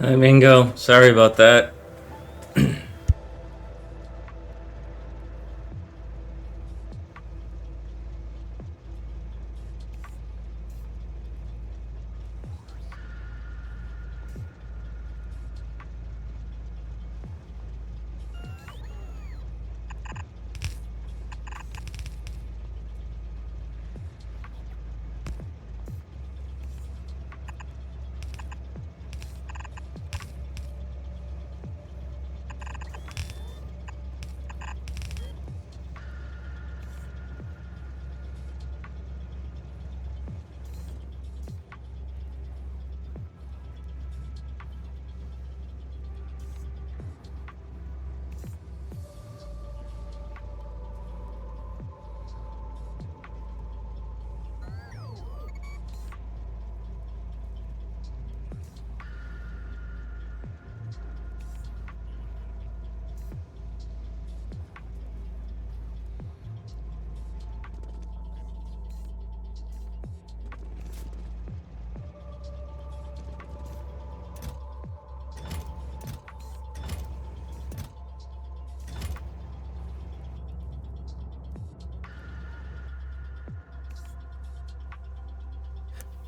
Hi, Mingo. Sorry about that.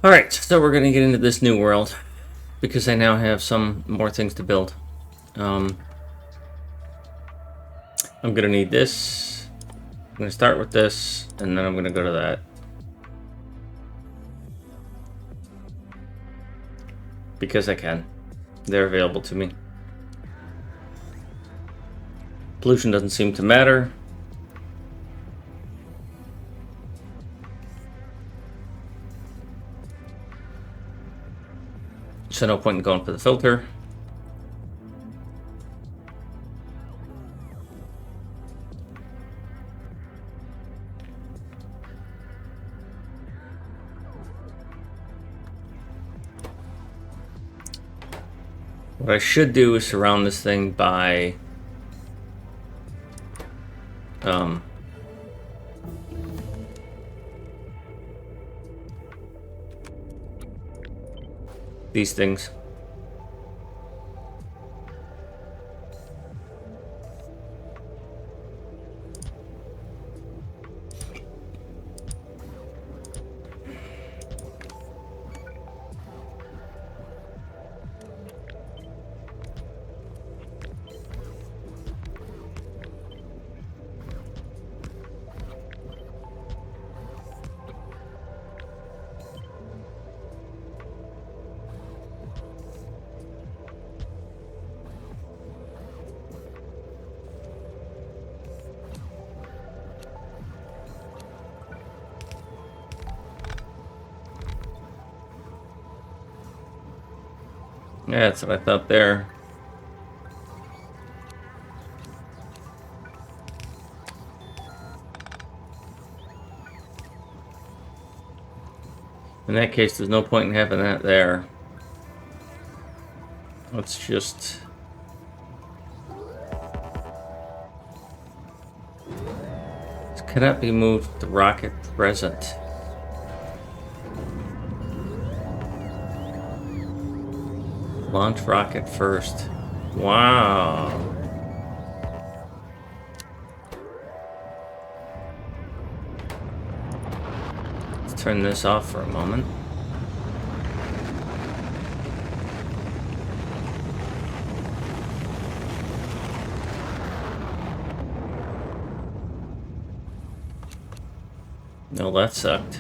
Alright, so we're going to get into this new world because I now have some more things to build. I'm going to need this. I'm going to start with this, and then I'm going to go to that. Because I can. They're available to me. Pollution doesn't seem to matter. So no point in going for the filter. What I should do is surround this thing by these things. Yeah, that's what I thought there. In that case, there's no point in having that there. Let's just... This cannot be moved to rocket present. Launch rocket first. Wow. Let's turn this off for a moment. No, that sucked.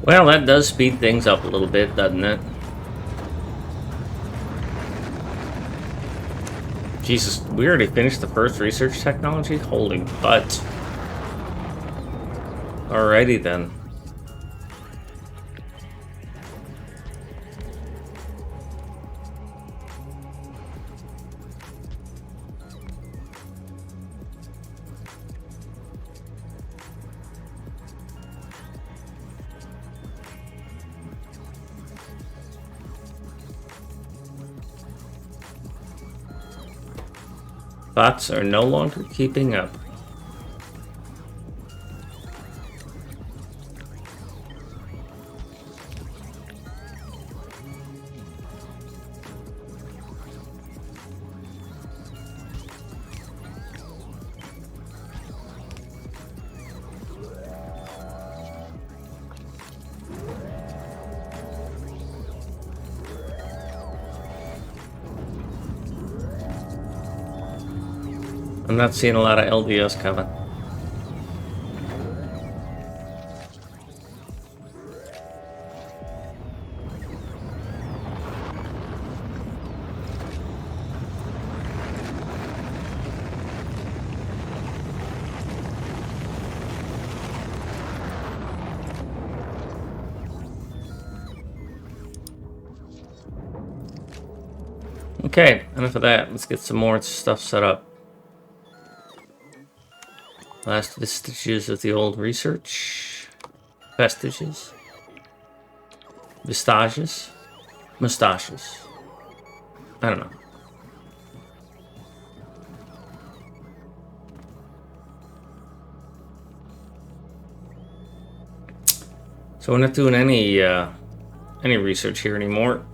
Well, that does speed things up a little bit, doesn't it? Jesus, we already finished the first research technology? Holy butt. Alrighty then. Bots are no longer keeping up. I'm not seeing a lot of LDS coming. Okay, enough of that. Let's get some more stuff set up. Last vestiges of the old research. Vestiges. Vestages. Mustaches. I don't know. So we're not doing any research here anymore.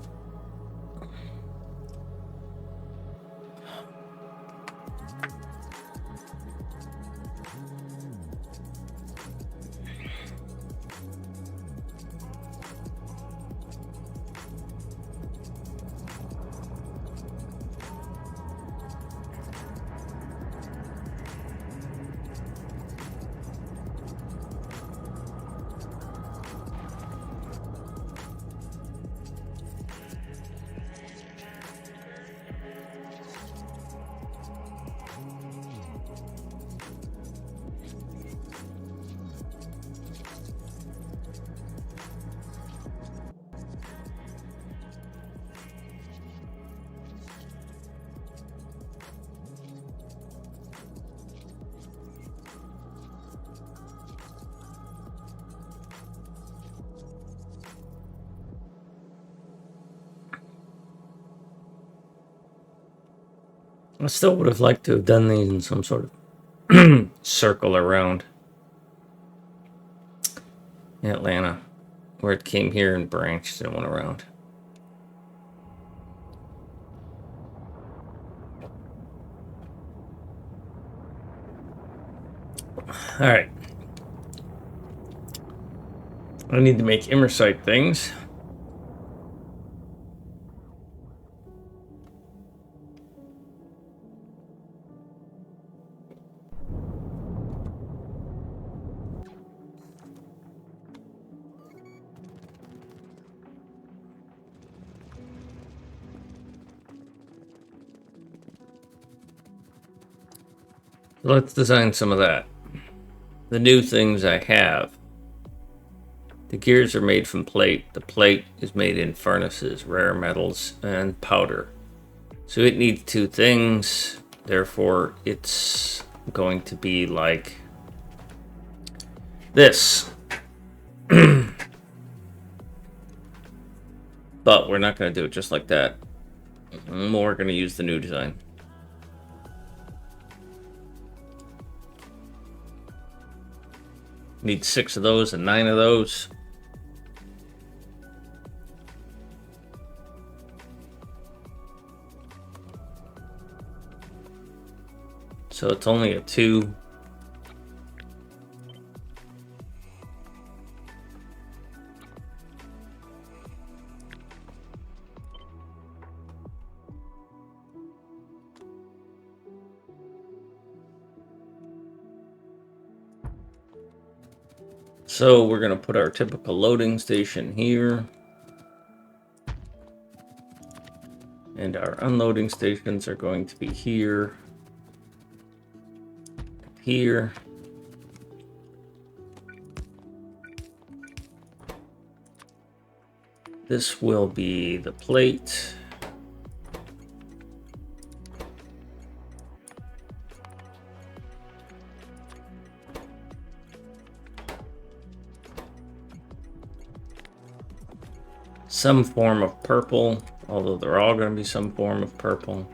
I still would have liked to have done these in some sort of circle around Atlanta, where it came here and branched and went around. All right. I need to make immersite things. Let's design some of that. The new things I have. The gears are made from plate. The plate is made in furnaces, rare metals, and powder. So it needs two things. Therefore, it's going to be like this. But we're not going to do it just like that. We're going to use the new design. Need 6 of those and 9 of those. So it's only a 2. So we're going to put our typical loading station here. And our unloading stations are going to be here. Here. This will be the plate. Some form of purple, although they're all going to be some form of purple.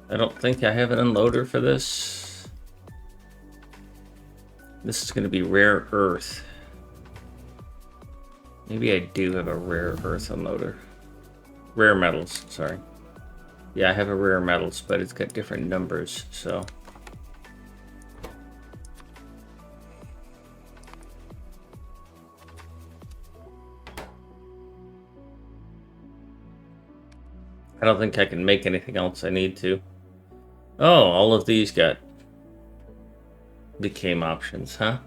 I don't think I have an unloader for this. This is going to be rare earth. Maybe I do have a rare earth unloader. Rare metals, sorry. Yeah, I have a rare metals, but it's got different numbers, so. I don't think I can make anything else I need to. Oh, all of these became options, huh?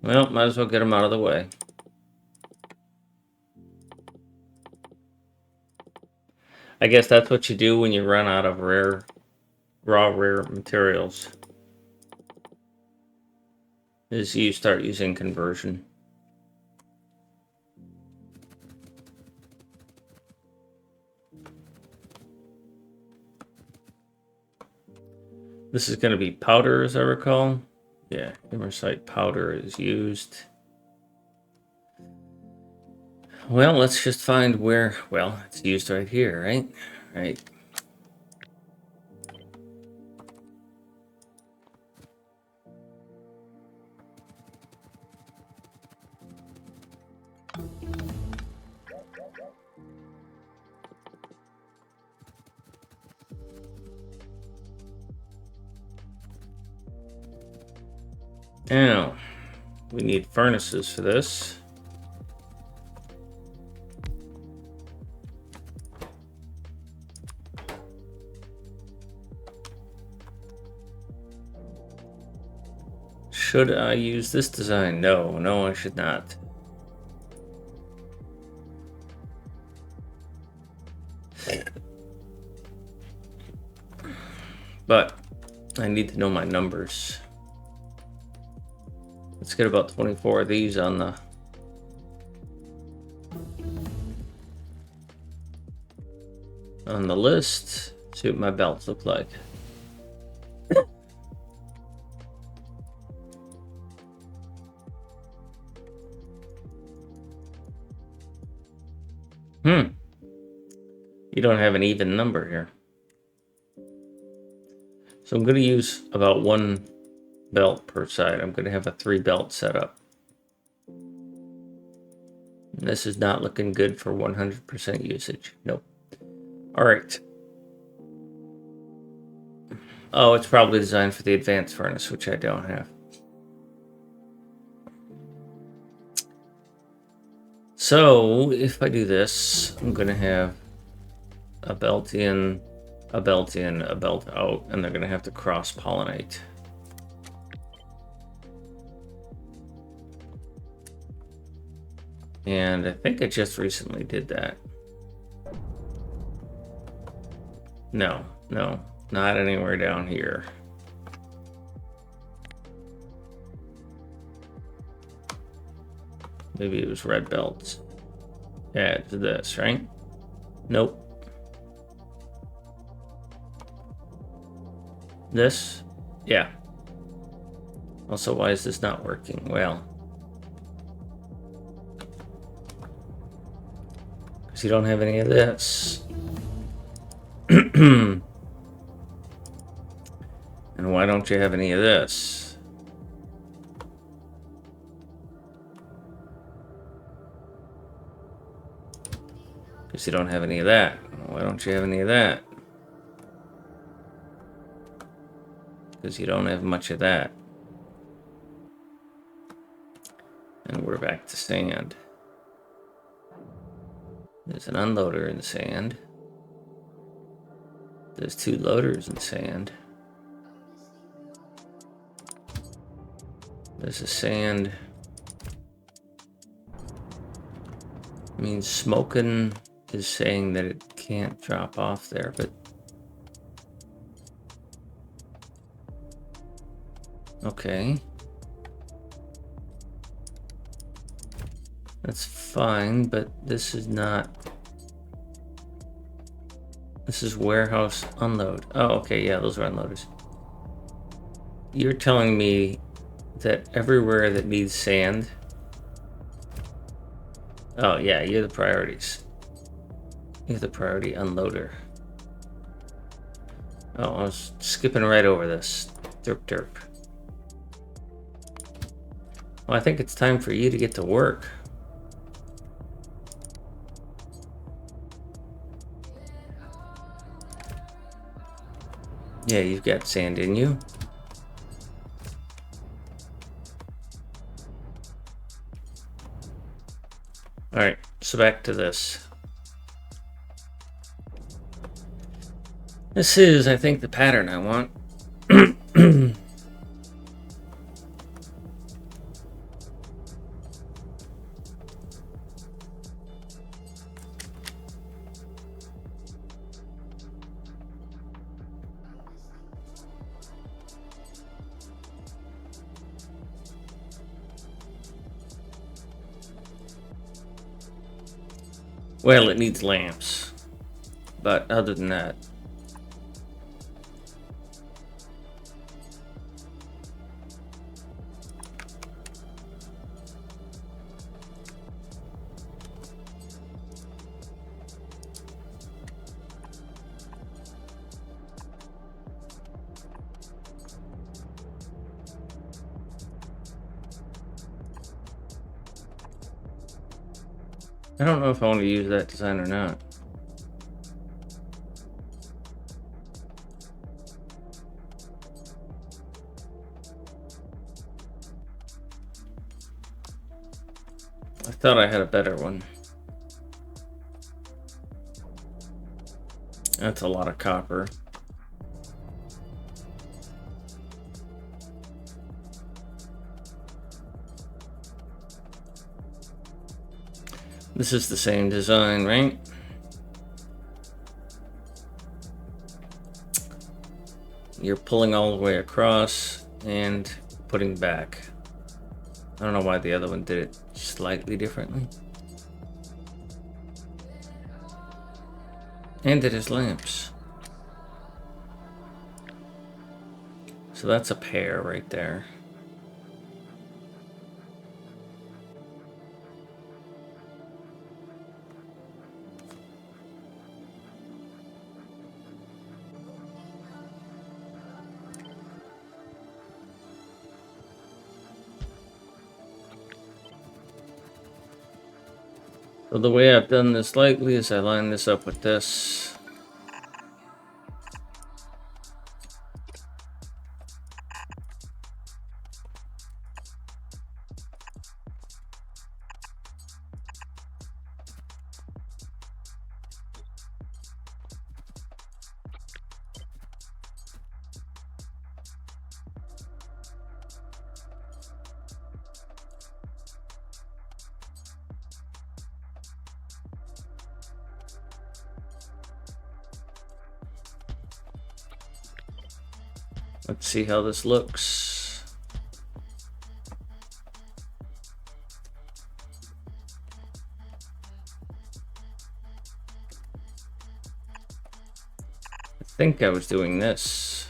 Well, might as well get them out of the way. I guess that's what you do when you run out of raw rare materials. Is you start using conversion. This is going to be powder, as I recall. Yeah, imersite powder is used. Well, let's just find where. Well, it's used right here, right? Right. Now, we need furnaces for this. Should I use this design? No, I should not. But I need to know my numbers. Let's get about 24 of these on the list. See what my belts look like. You don't have an even number here. So I'm going to use about one belt per side. I'm going to have a 3-belt setup. This is not looking good for 100% usage. Nope. All right. Oh, it's probably designed for the advanced furnace, which I don't have. So if I do this, I'm going to have a belt in, a belt in, a belt out, and they're going to have to cross-pollinate. And I think I just recently did that. No, not anywhere down here. Maybe it was red belts. Yeah, it's this, right? Nope. This? Yeah. Also, why is this not working? Well, because you don't have any of this. And why don't you have any of this? Because you don't have any of that. Why don't you have any of that? Because you don't have much of that. And we're back to sand. There's an unloader in sand. There's 2 loaders in sand. There's a sand. I mean, smoking is saying that it can't drop off there, but okay. That's fine, but this is not. This is warehouse unload. Oh, okay, yeah, those are unloaders. You're telling me that everywhere that needs sand. Oh, yeah, you're the priorities. You're the priority unloader. Oh, I was skipping right over this. Derp derp. Well, I think it's time for you to get to work. Yeah, you've got sand in you. Alright, so back to this. This is, I think, the pattern I want. Well, it needs lamps. But other than that. I don't know if I want to use that design or not. I thought I had a better one. That's a lot of copper. This is the same design, right? You're pulling all the way across and putting back. I don't know why the other one did it slightly differently. And it has lamps. So that's a pair right there. So the way I've done this lately is I line this up with this. Let's see how this looks. I think I was doing this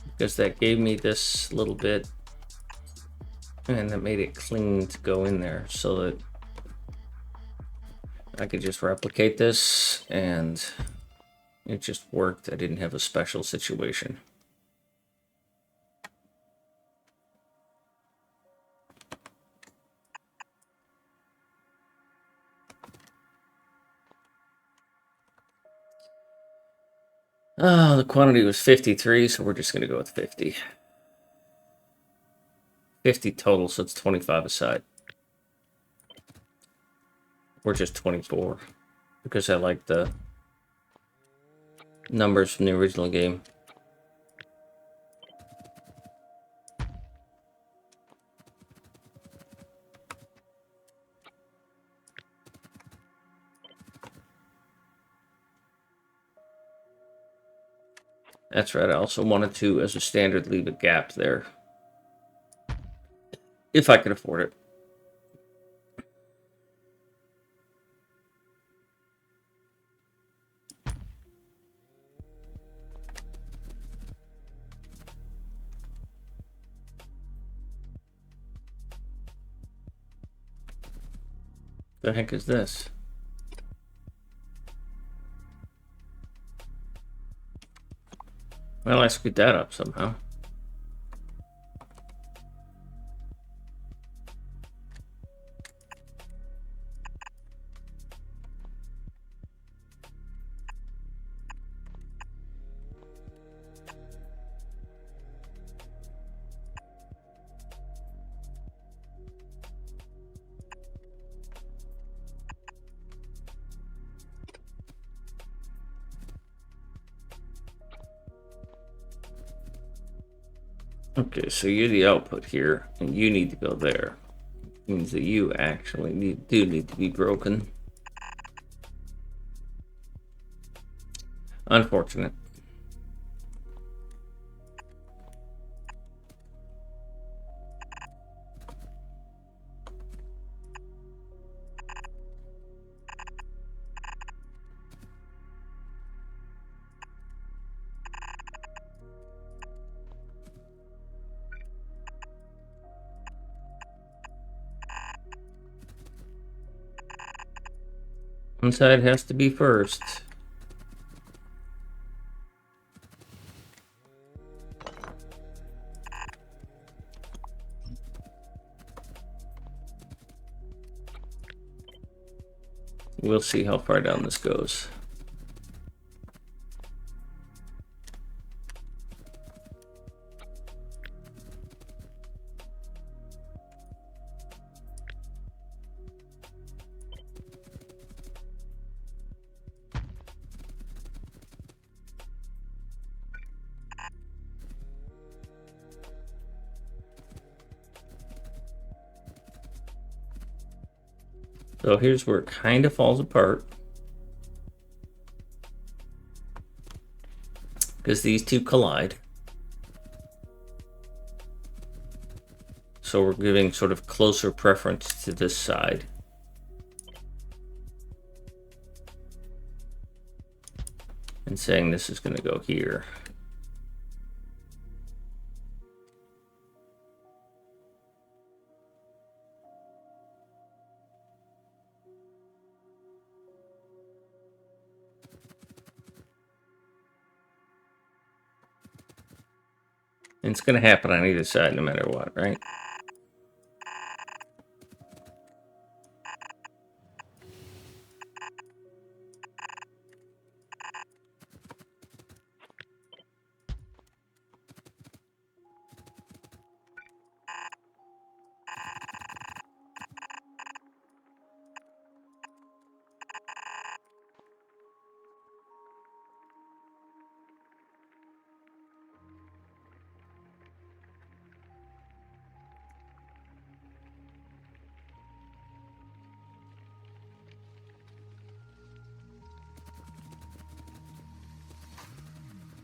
because that gave me this little bit and that made it clean to go in there so that I could just replicate this and it just worked. I didn't have a special situation. Oh, the quantity was 53, so we're just going to go with 50. 50 total, so it's 25 a side. Or just 24, because I like the numbers from the original game. That's right, I also wanted to, as a standard, leave a gap there. If I could afford it. The heck is this? Well, I screwed that up somehow. Okay, so you're the output here, and you need to go there. Means that you actually do need to be broken. Unfortunate. One side has to be first. We'll see how far down this goes. So here's where it kind of falls apart. Because these two collide. So we're giving sort of closer preference to this side. And saying this is going to go here. And it's going to happen on either side no matter what, right?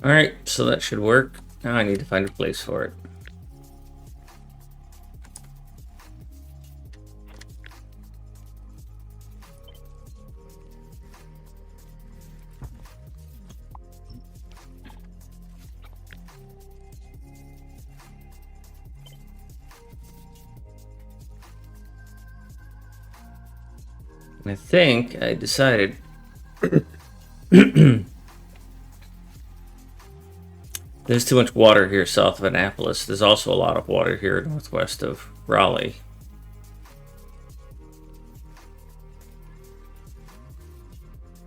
Alright, so that should work. Now I need to find a place for it. I think I decided there's too much water here south of Annapolis. There's also a lot of water here northwest of Raleigh.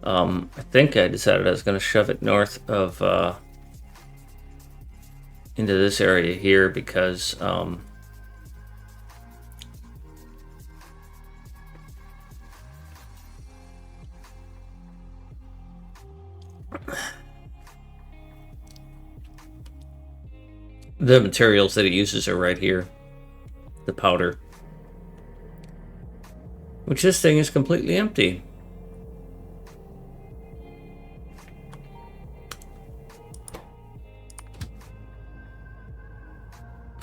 I think I decided I was going to shove it north of into this area here because the materials that it uses are right here. The powder. Which this thing is completely empty.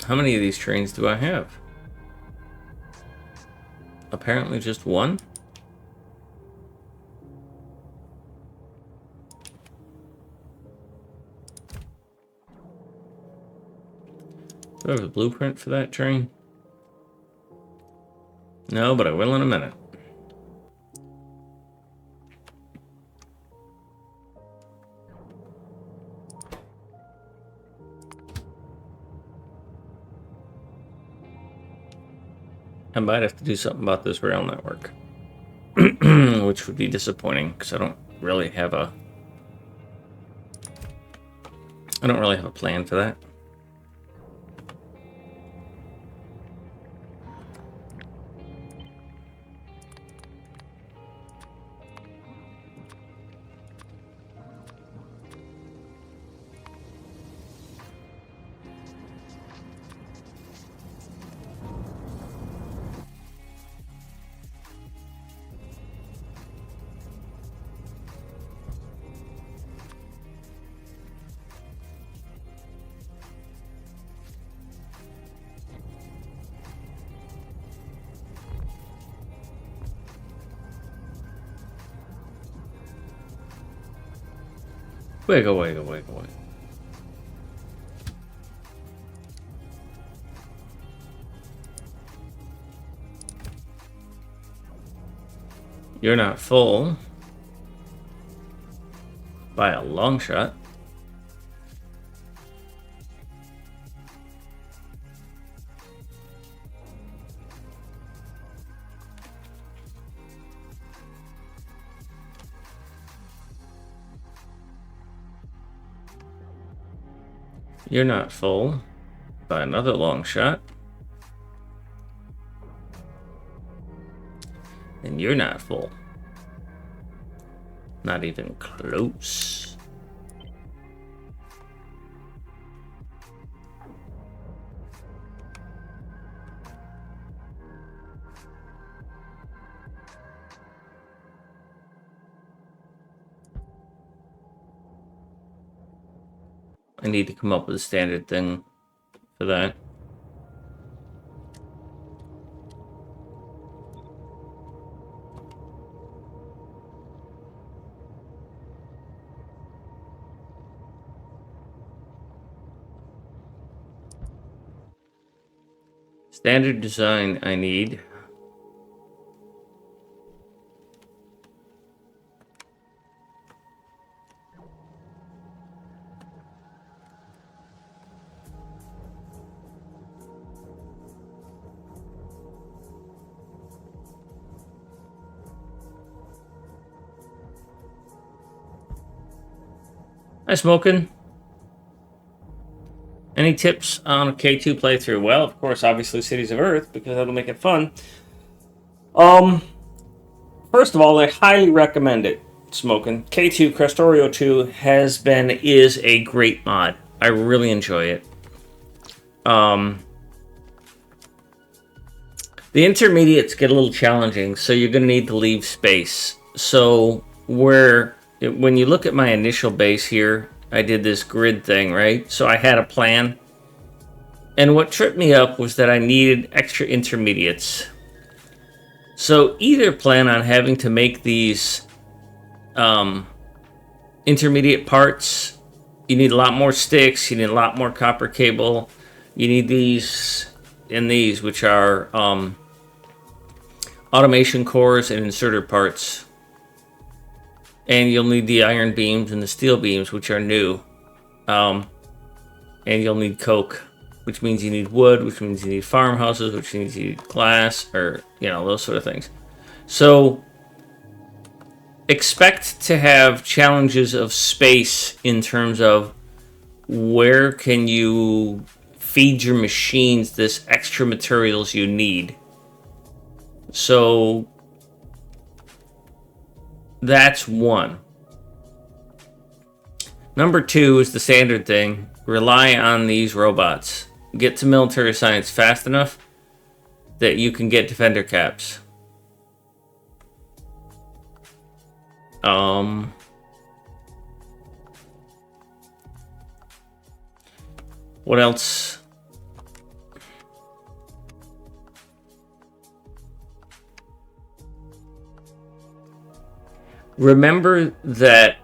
How many of these trains do I have? Apparently just one. Do I have a blueprint for that train? No, but I will in a minute. I might have to do something about this rail network. Which would be disappointing because I don't really have a plan for that. Wiggle, wiggle, wiggle, wiggle. You're not full by a long shot. You're not full by another long shot. And you're not full. Not even close. I need to come up with a standard thing for that. Standard design I need. Hi, Smokin'. Any tips on a K2 playthrough? Well, of course, obviously Cities of Earth, because that'll make it fun. First of all, I highly recommend it, Smokin'. K2 Krastorio2 is a great mod. I really enjoy it. The intermediates get a little challenging, so you're going to need to leave space. So when you look at my initial base here, I did this grid thing, right? So I had a plan. And what tripped me up was that I needed extra intermediates. So either plan on having to make these intermediate parts. You need a lot more sticks. You need a lot more copper cable. You need these and these, which are automation cores and inserter parts. And you'll need the iron beams and the steel beams, which are new. And you'll need coke, which means you need wood, which means you need farmhouses, which means you need glass, or, those sort of things. So, expect to have challenges of space in terms of where can you feed your machines this extra materials you need. So that's one. Number two is the standard thing. Rely on these robots. Get to military science fast enough that you can get defender caps. What else? Remember that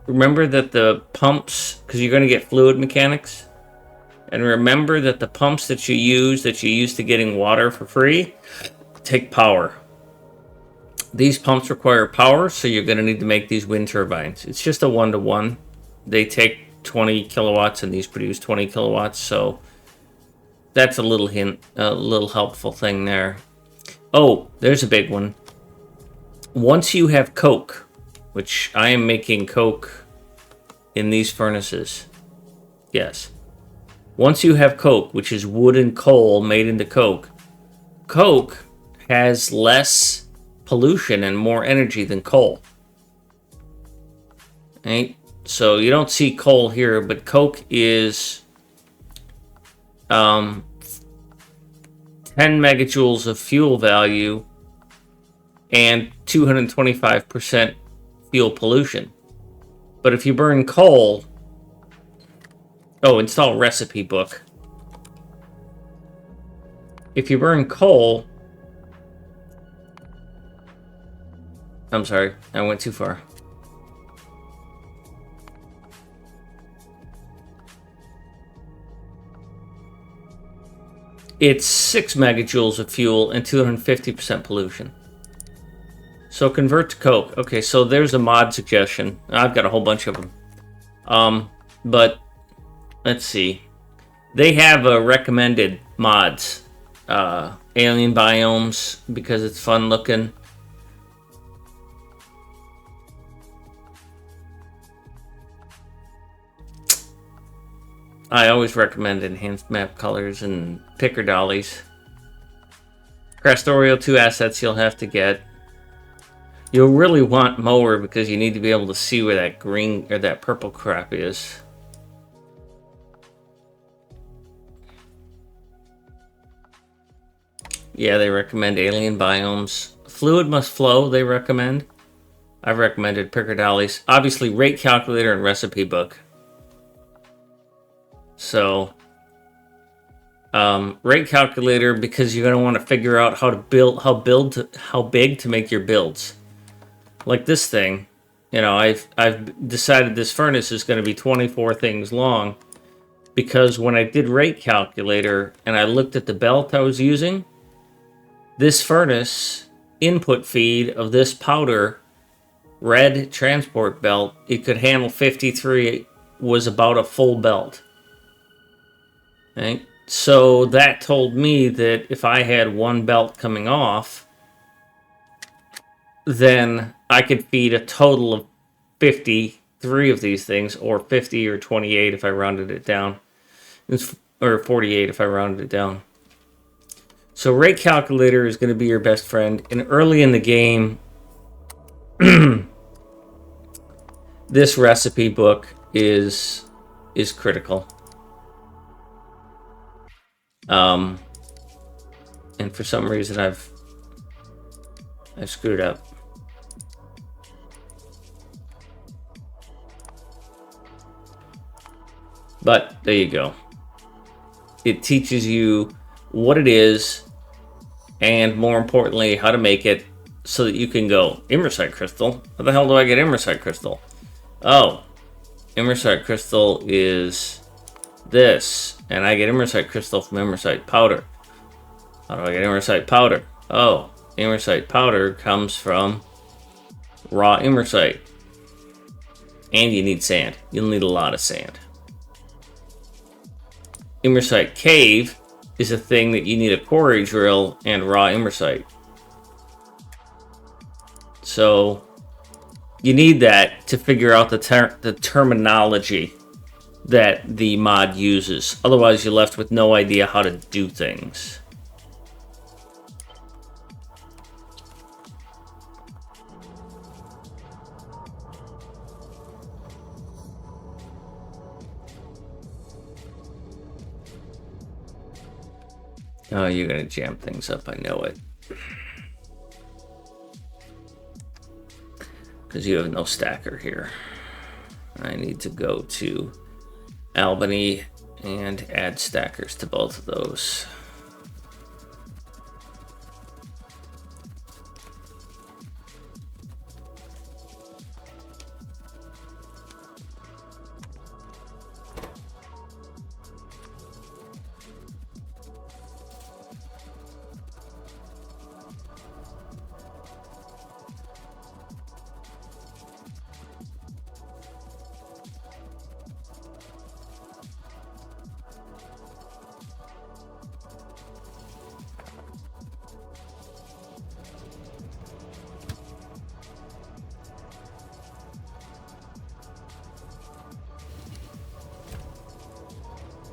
the pumps, because you're going to get fluid mechanics, and remember that the pumps that you use to getting water for free take power. These pumps require power, so you're going to need to make these wind turbines. It's just a 1-to-1. They take 20 kilowatts and these produce 20 kilowatts, so that's a little hint, a little helpful thing there. Oh, there's a big one. Once you have coke, which I am making coke in these furnaces. Yes. Once you have coke, which is wood and coal made into coke, coke has less pollution and more energy than coal. Right? So you don't see coal here, but coke is 10 megajoules of fuel value and 225% fuel pollution. But if you burn coal... Oh, install recipe book. If you burn coal... I'm sorry, I went too far. It's 6 megajoules of fuel and 250% pollution. So convert to coke. Okay, so there's a mod suggestion. I've got a whole bunch of them. But let's see. They have recommended mods. Alien biomes, because it's fun looking. I always recommend enhanced map colors and picker dollies. Krastorio2 assets you'll have to get. You'll really want mower because you need to be able to see where that green or that purple crap is. Yeah, they recommend alien biomes. Fluid must flow, they recommend. I've recommended picker dollies. Obviously, rate calculator and recipe book. So, rate calculator because you're gonna want to figure out how to build, how big to make your builds. Like this thing, you know, I've decided this furnace is going to be 24 things long because when I did rate calculator and I looked at the belt I was using, this furnace input feed of this powder red transport belt, it could handle 53, was about a full belt. Right? So that told me that if I had one belt coming off, then I could feed a total of 53 of these things, or 50 or 28 if I rounded it down, or 48 if I rounded it down. So rate calculator is going to be your best friend, and early in the game, this recipe book is critical. And for some reason I've screwed up. But there you go. It teaches you what it is, and more importantly, how to make it so that you can go, Immersite crystal? How the hell do I get Immersite crystal? Oh, Immersite crystal is this, and I get Immersite crystal from Immersite powder. How do I get Immersite powder? Oh, Immersite powder comes from raw Immersite. And you need sand. You'll need a lot of sand. Immersite cave is a thing that you need a quarry drill and raw Immersite. So you need that to figure out the terminology that the mod uses. Otherwise, you're left with no idea how to do things. Oh, you're gonna jam things up, I know it. Because you have no stacker here. I need to go to Albany and add stackers to both of those.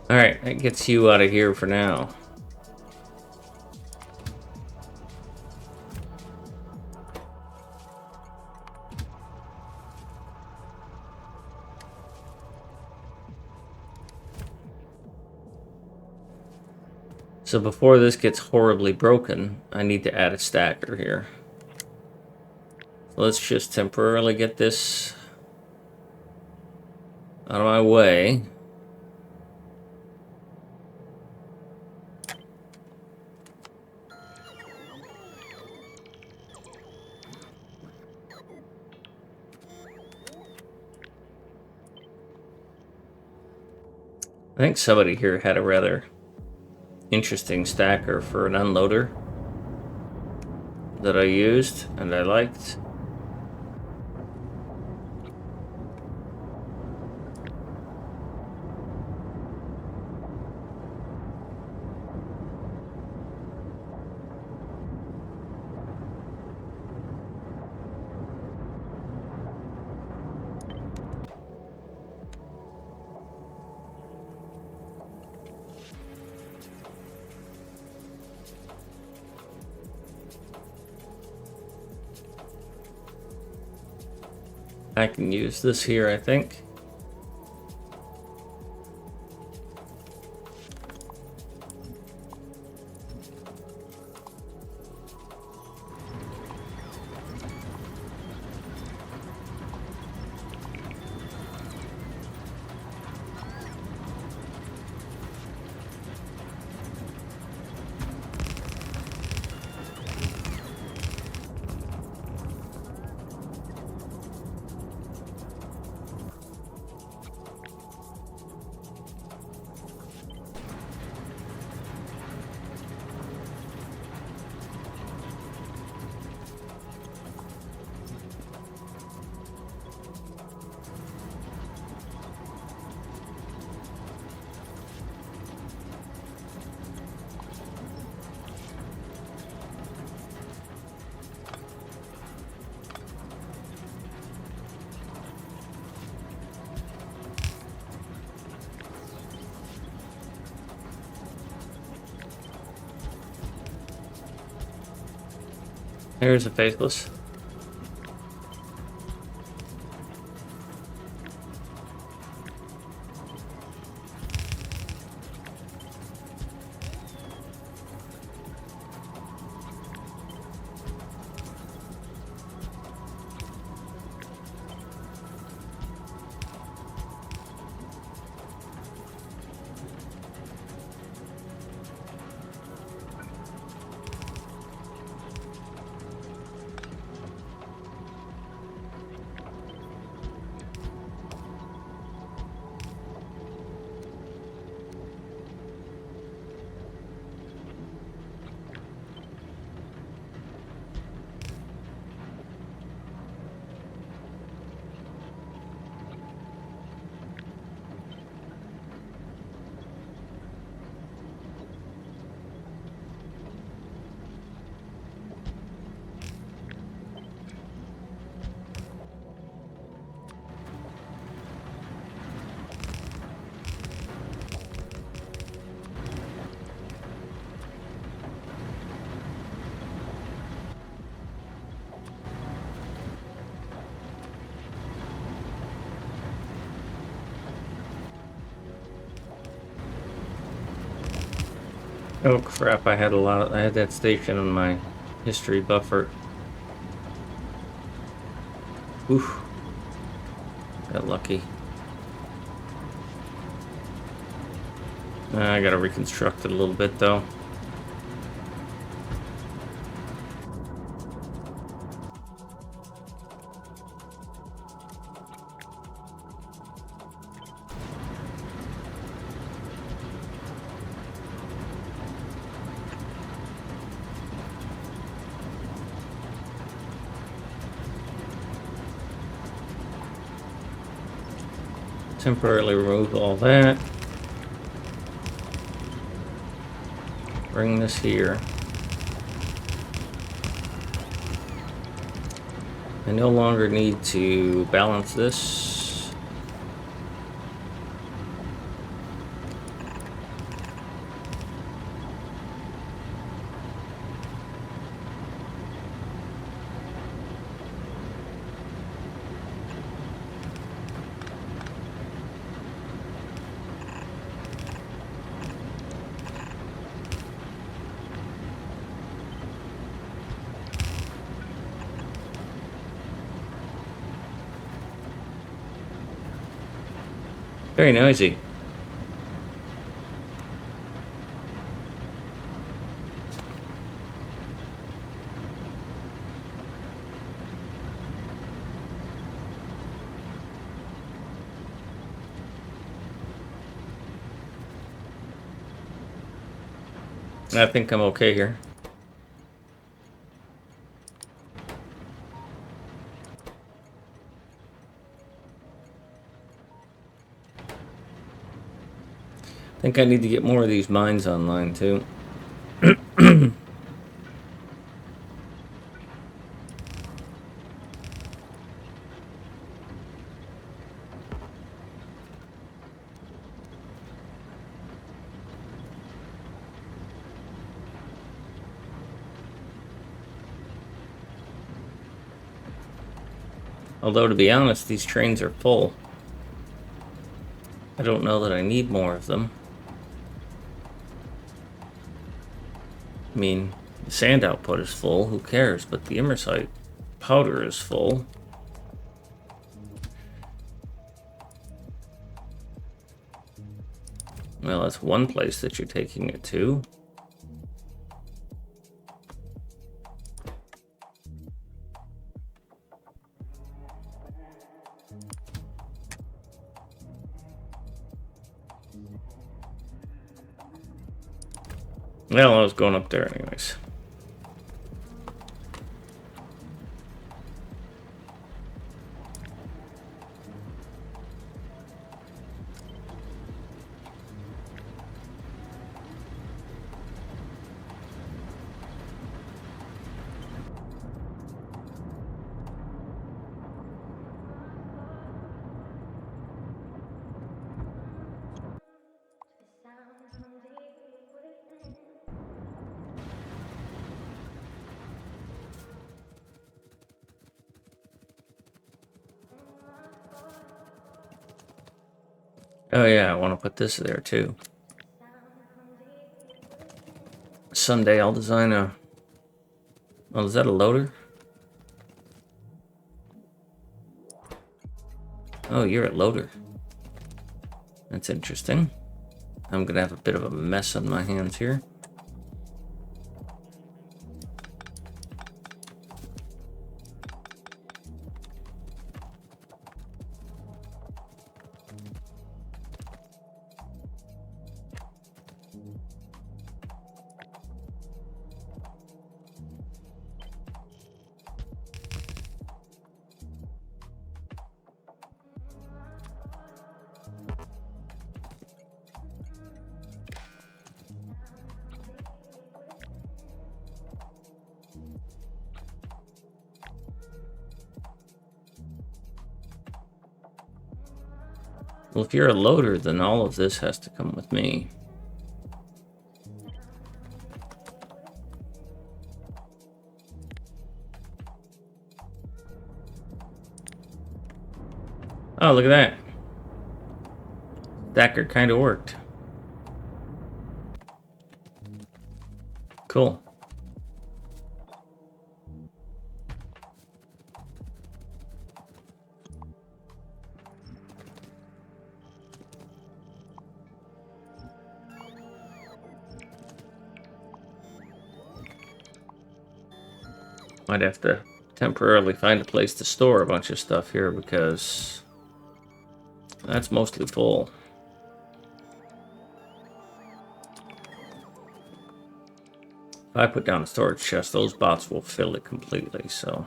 Alright, that gets you out of here for now. So before this gets horribly broken, I need to add a stacker here. So let's just temporarily get this out of my way. I think somebody here had a rather interesting stacker for an unloader that I used and I liked. I can use this here, I think. Here's a faithless. Oh crap, I had that station on my history buffer. Oof. Got lucky. I gotta reconstruct it a little bit though. Temporarily remove all that. Bring this here. I no longer need to balance this. Very noisy. I think I'm okay here. I think I need to get more of these mines online too. Although, to be honest, these trains are full. I don't know that I need more of them. I mean, the sand output is full, who cares? But the imersite powder is full. Well, that's one place that you're taking it to. Well, I was going up there anyways. Oh yeah, I want to put this there too. Someday I'll design a... Oh, is that a loader? Oh, you're a loader. That's interesting. I'm gonna have a bit of a mess on my hands here. Well, if you're a loader, then all of this has to come with me. Oh, look at that. Stacker kind of worked. Cool. Might have to temporarily find a place to store a bunch of stuff here because that's mostly full. If I put down a storage chest, those bots will fill it completely, so.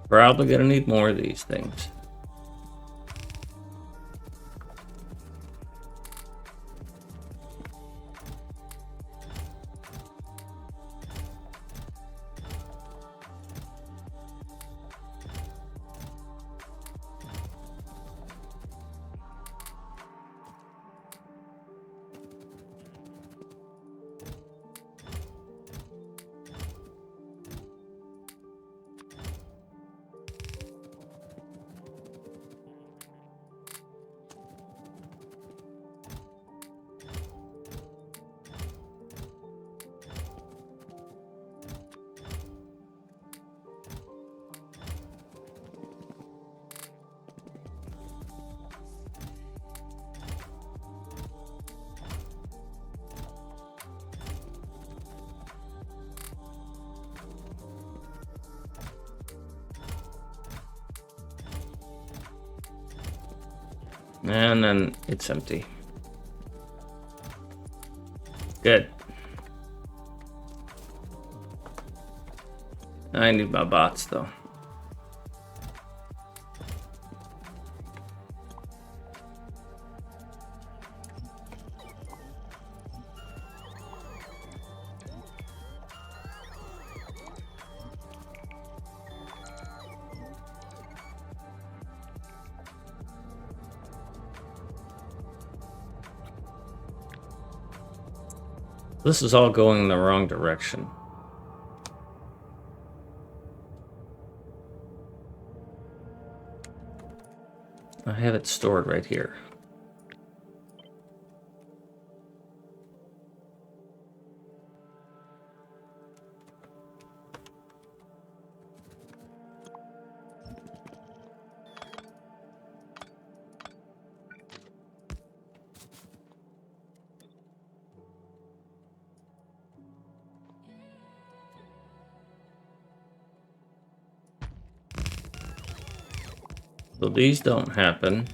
Probably gonna need more of these things. And then it's empty. Good. I need my bots though. This is all going in the wrong direction. I have it stored right here. So these don't happen.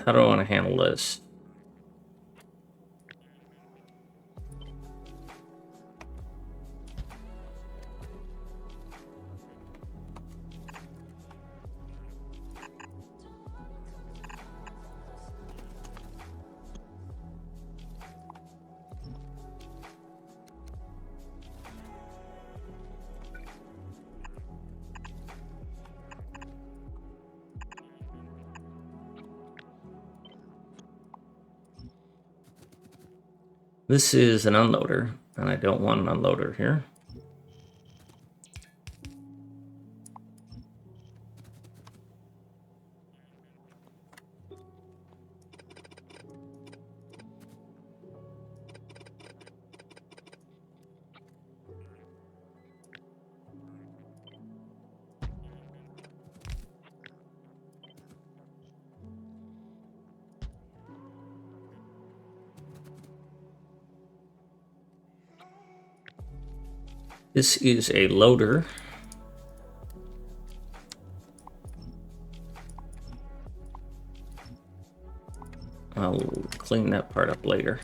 How do I want to handle this? This is an unloader, and I don't want an unloader here. This is a loader. I'll clean that part up later.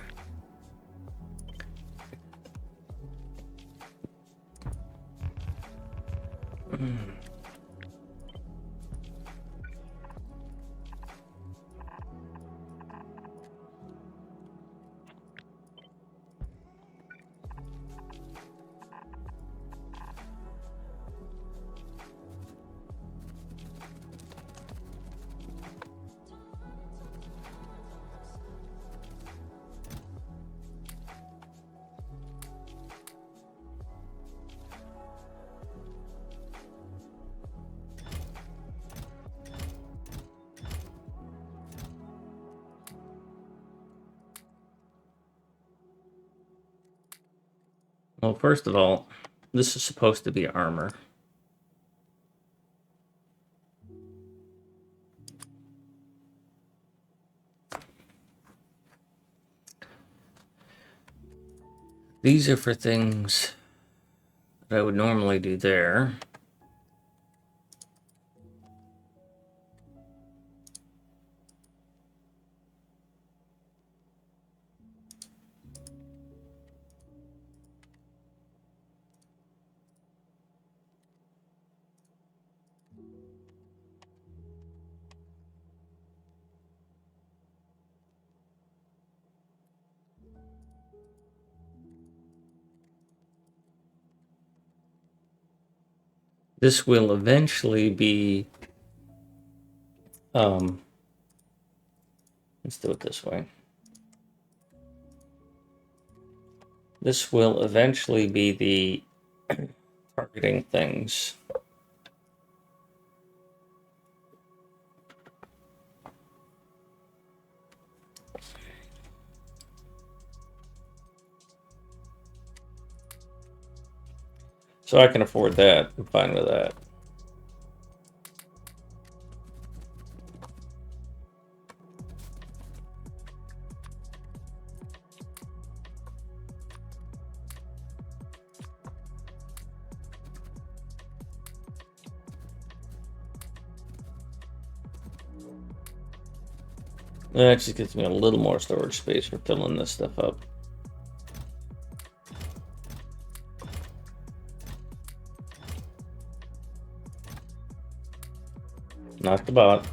Well, first of all, this is supposed to be armor. These are for things that I would normally do there. This will eventually be, let's do it this way. This will eventually be the targeting things. So I can afford that. I'm fine with that. That just gives me a little more storage space for filling this stuff up. Not the bot.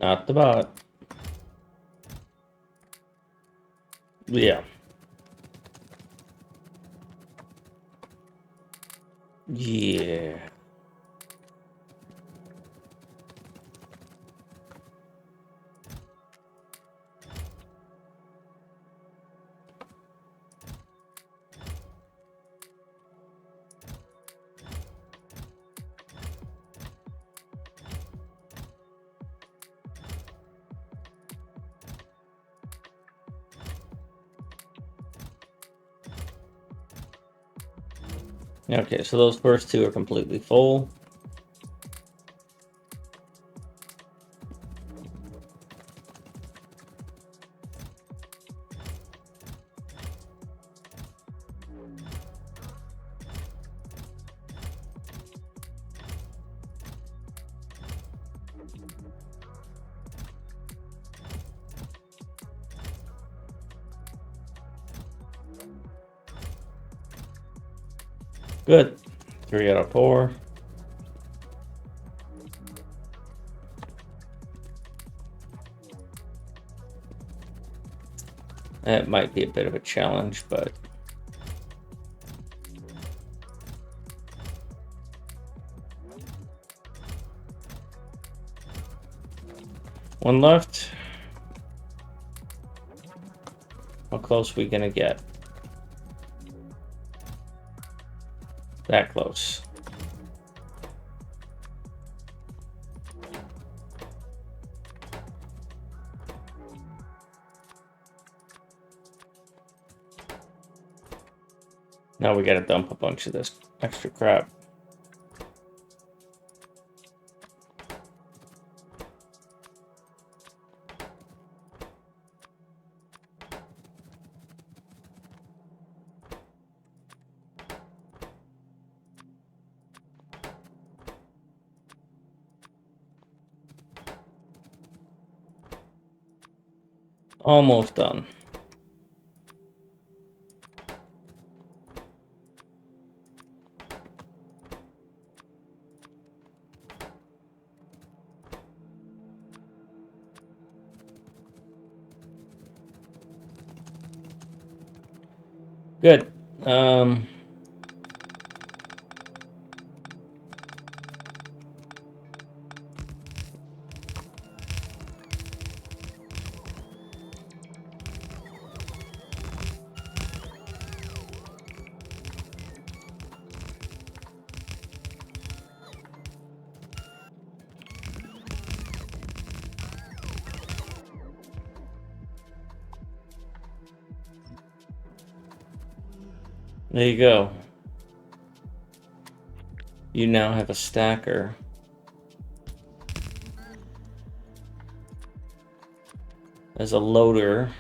Not the bot. Yeah. Yeah. Okay, so those first two are completely full. Good. 3 out of 4. That might be a bit of a challenge, but one left. How close are we gonna get? That close. Now we gotta dump a bunch of this extra crap. Almost done. Good. There you go. You now have a stacker. As a loader.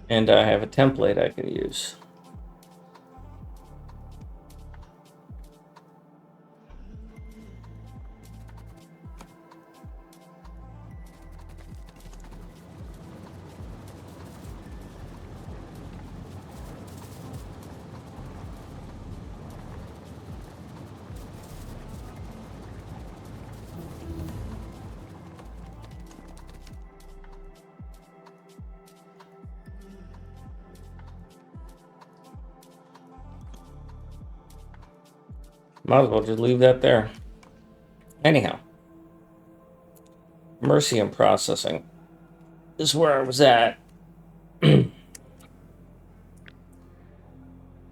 And I have a template I can use. Might as well just leave that there. Anyhow, mercy and processing is where I was at.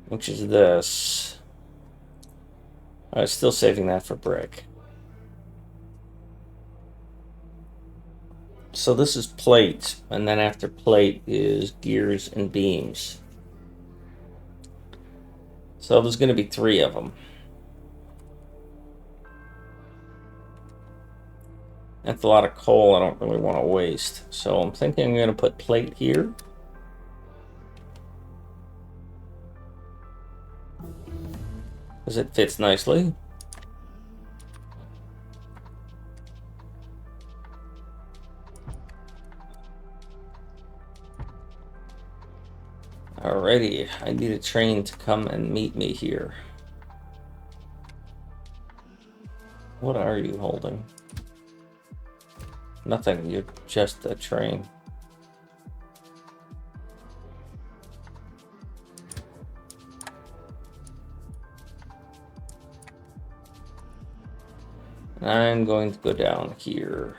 Which is this. I was still saving that for brick. So this is plate, and then after plate is gears and beams. So there's going to be 3 of them. That's a lot of coal I don't really want to waste. So I'm thinking I'm going to put plate here. Because it fits nicely. Alrighty, I need a train to come and meet me here. What are you holding? Nothing, you're just a train. I'm going to go down here.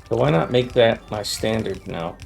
So why not make that my standard now?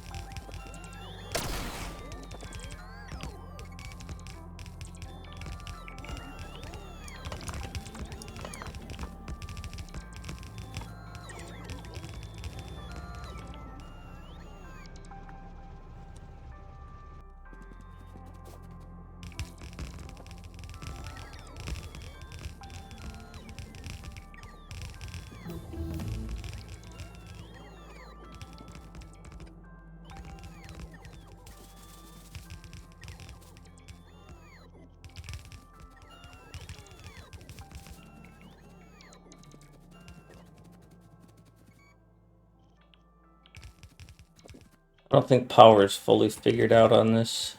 I don't think power is fully figured out on this.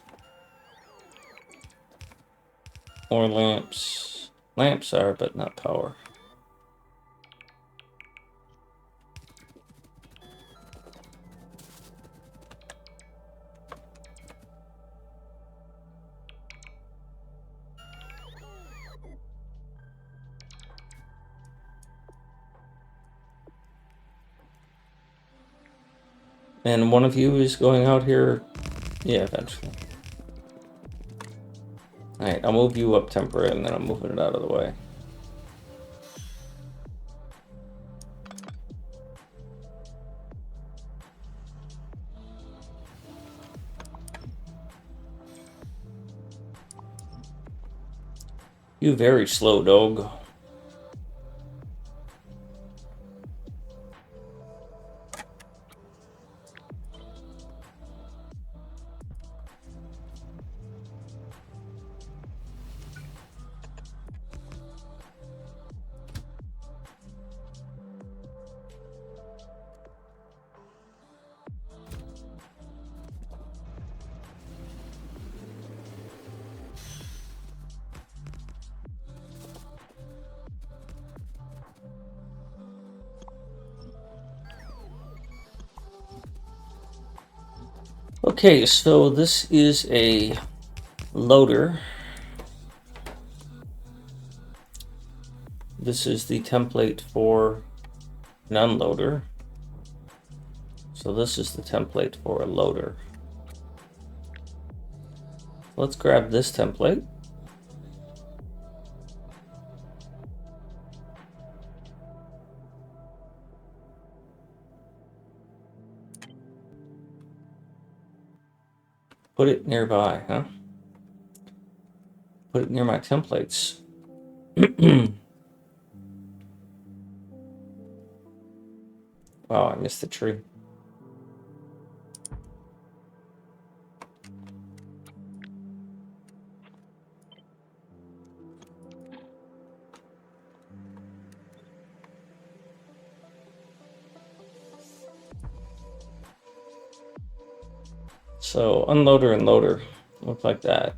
Or lamps. Lamps are, but not power. And one of you is going out here? Yeah, eventually. Alright, I'll move you up temporarily and then I'm moving it out of the way. You very slow, dog. Okay, so this is a loader. This is the template for an unloader. So this is the template for a loader. Let's grab this template. Put it nearby, huh? Put it near my templates. Wow, I missed the tree. So unloader and loader look like that.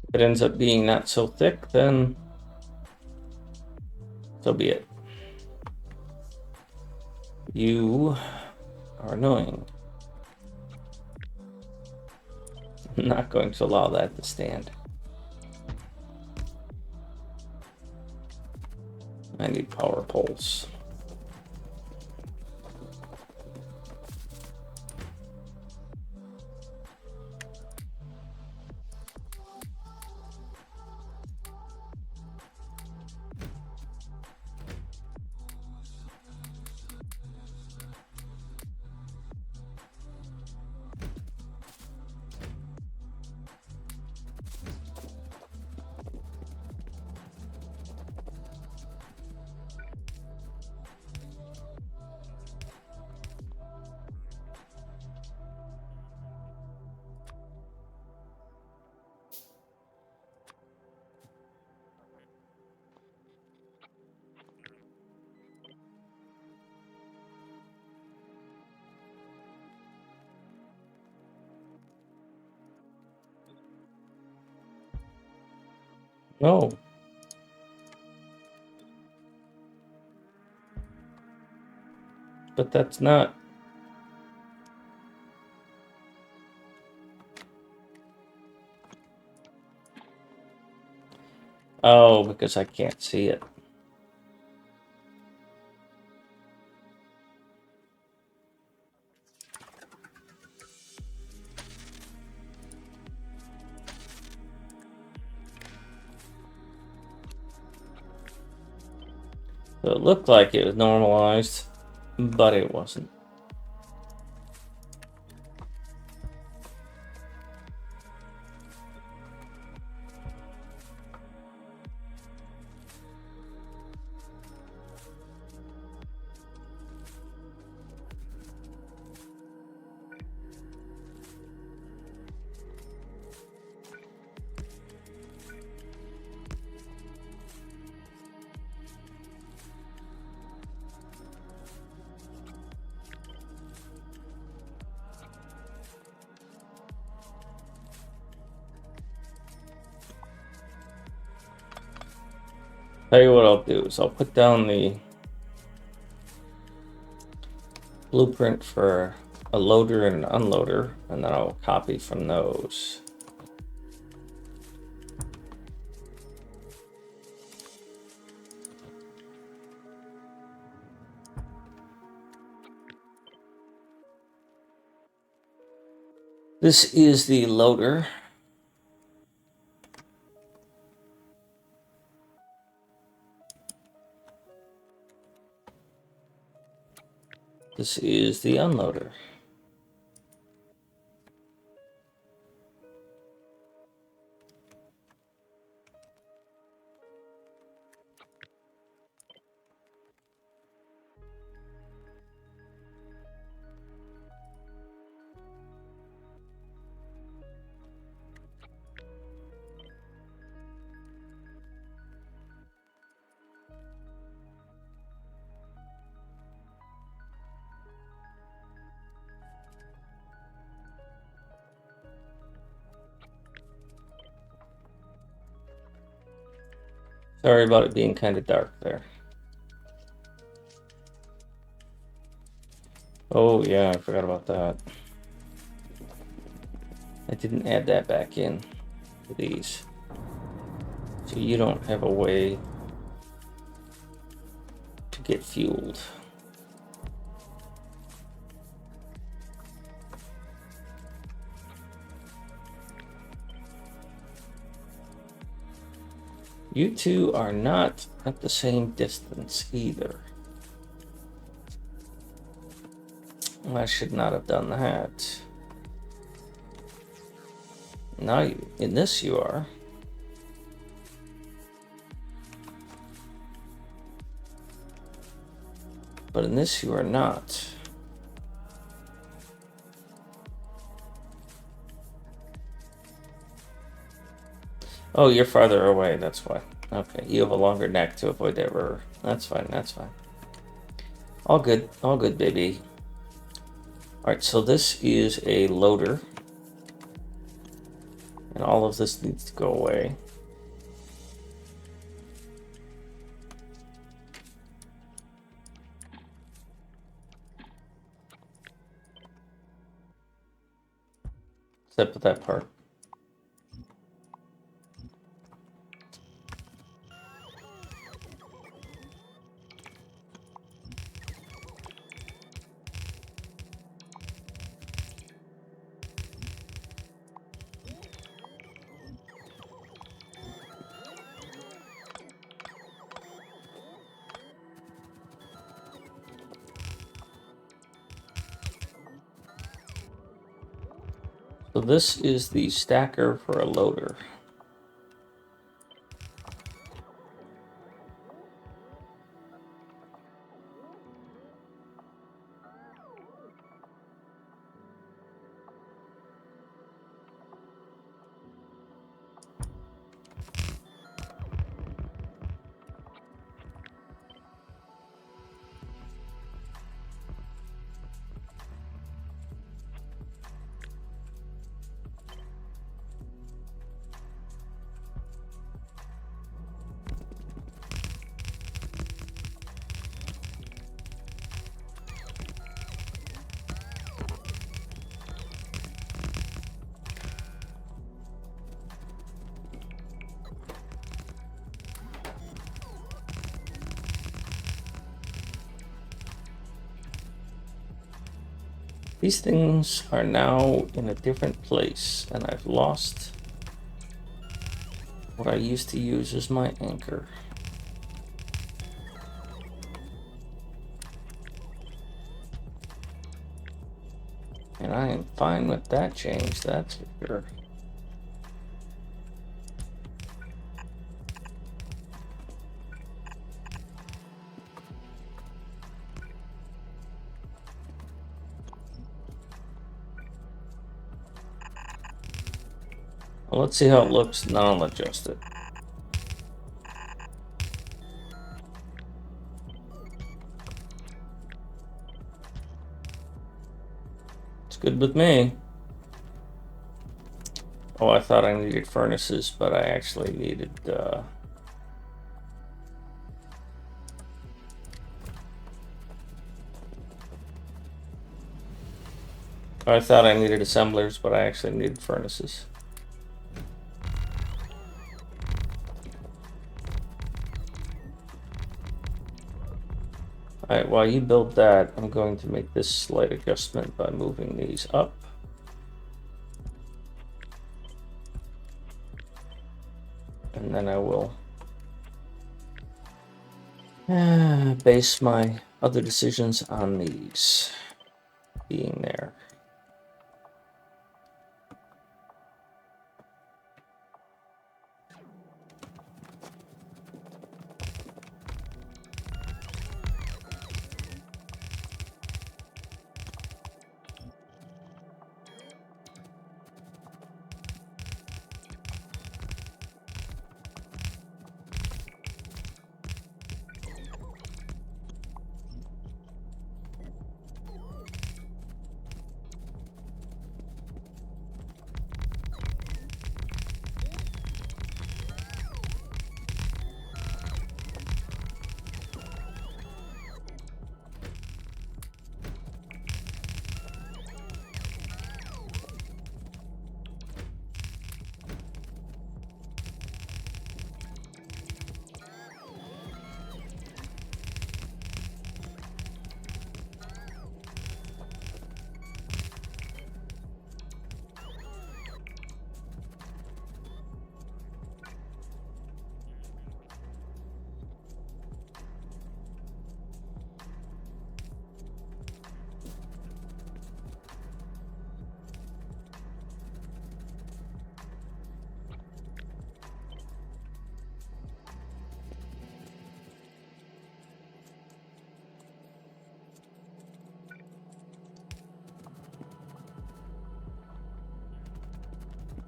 If it ends up being not so thick, then so be it. You are annoying. I'm not going to allow that to stand. I need power poles. No. But that's not. Oh, because I can't see it. So it looked like it was normalized, but it wasn't. Tell you what I'll do is I'll put down the blueprint for a loader and an unloader, and then I'll copy from those. This is the loader. This is the unloader. Sorry about it being kind of dark there. Oh yeah, I forgot about that. I didn't add that back in to these. So you don't have a way to get fueled. You two are not at the same distance either. I should not have done that. Now in this you are. But in this you are not. Oh, you're farther away, that's why. Okay, you have a longer neck to avoid that river. That's fine, that's fine. All good, baby. Alright, so this is a loader. And all of this needs to go away. Except for that part. So this is the stacker for a loader. These things are now in a different place, and I've lost what I used to use as my anchor. And I am fine with that change, that's for sure. Well, let's see how it looks, and then I'll adjust it. It's good with me. Oh, I thought I needed furnaces, but I actually needed I thought I needed assemblers, but I actually needed furnaces. Alright, while you build that, I'm going to make this slight adjustment by moving these up. And then I will base my other decisions on these being there.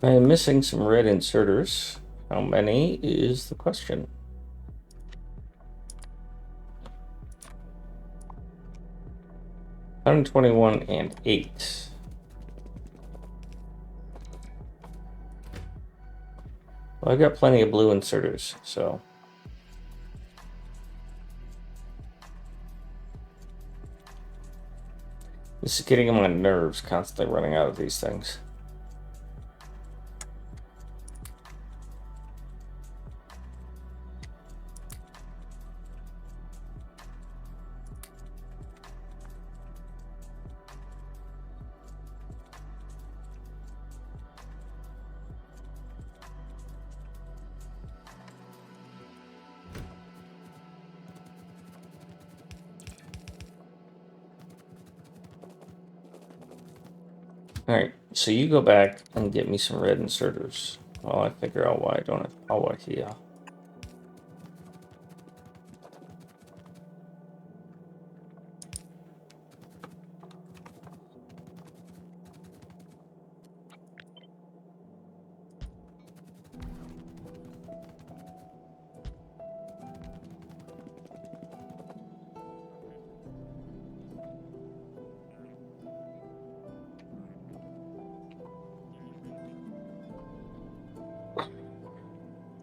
I am missing some red inserters. How many is the question? $121 and 8. Well, I got plenty of blue inserters, so. This is getting on my nerves, constantly running out of these things. Alright, so you go back and get me some red inserters while I figure out why I don't have power here.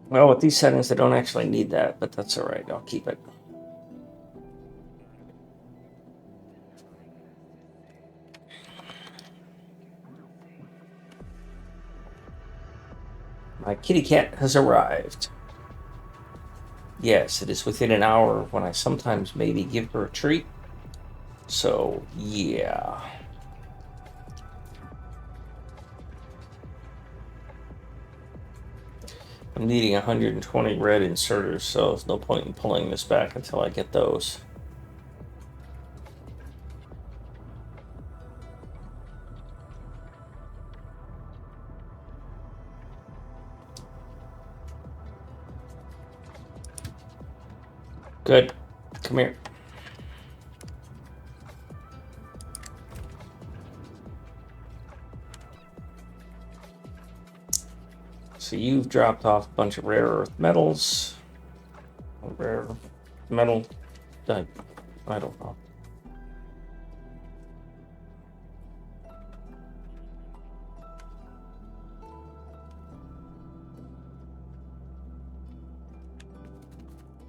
Well, with these settings, I don't actually need that, but that's alright, I'll keep it. My kitty cat has arrived. Yes, it is within an hour of when I sometimes maybe give her a treat. So, yeah. I'm needing 120 red inserters, so there's no point in pulling this back until I get those. Good. Come here. So you've dropped off a bunch of rare earth metals. Rare metal. I don't know.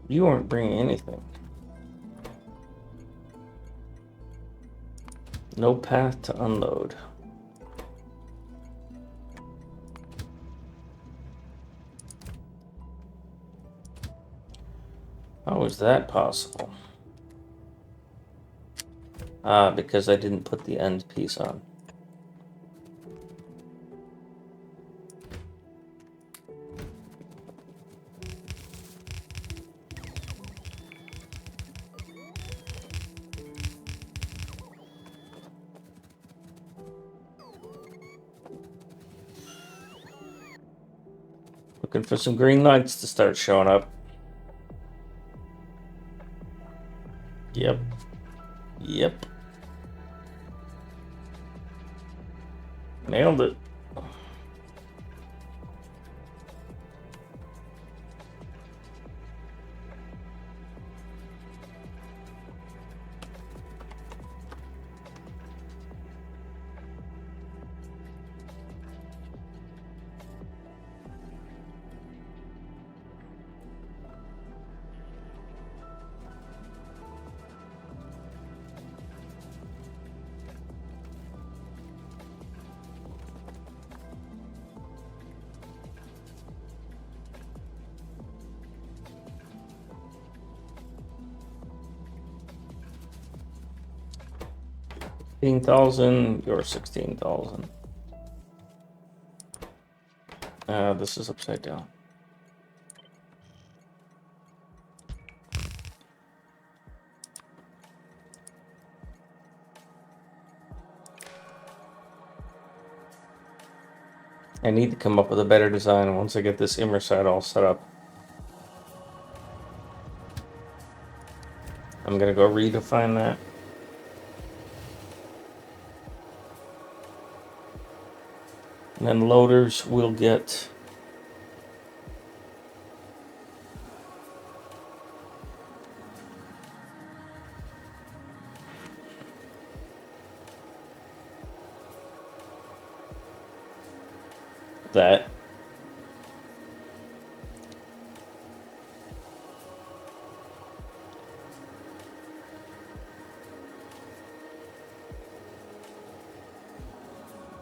You aren't bringing anything. No path to unload. How is that possible? Because I didn't put the end piece on. Looking for some green lights to start showing up. Yep. Yep. Nailed it. $15,000, you're 16,000. This is upside down. I need to come up with a better design once I get this inner side all set up. I'm gonna go redefine that. And then loaders will get that.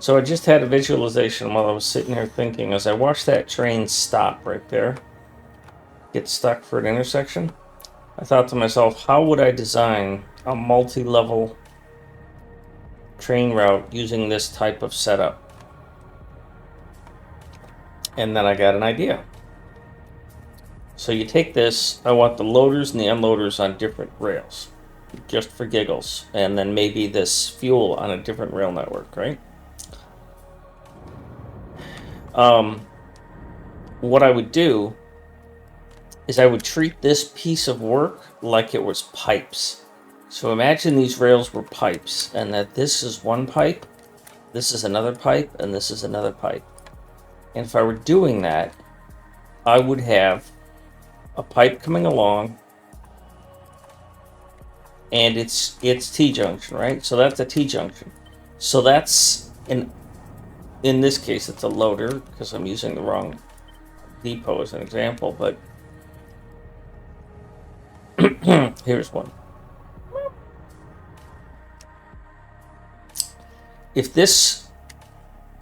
So I just had a visualization while I was sitting here thinking, as I watched that train stop right there, get stuck for an intersection, I thought to myself, how would I design a multi-level train route using this type of setup? And then I got an idea. So you take this, I want the loaders and the unloaders on different rails, just for giggles, and then maybe this fuel on a different rail network, right? What I would do is I would treat this piece of work like it was pipes. So imagine these rails were pipes, and that this is one pipe, this is another pipe, and this is another pipe. And if I were doing that, I would have a pipe coming along, and it's T-junction, right? So that's a T-junction. So that's in this case, it's a loader, because I'm using the wrong depot as an example, but here's one. If this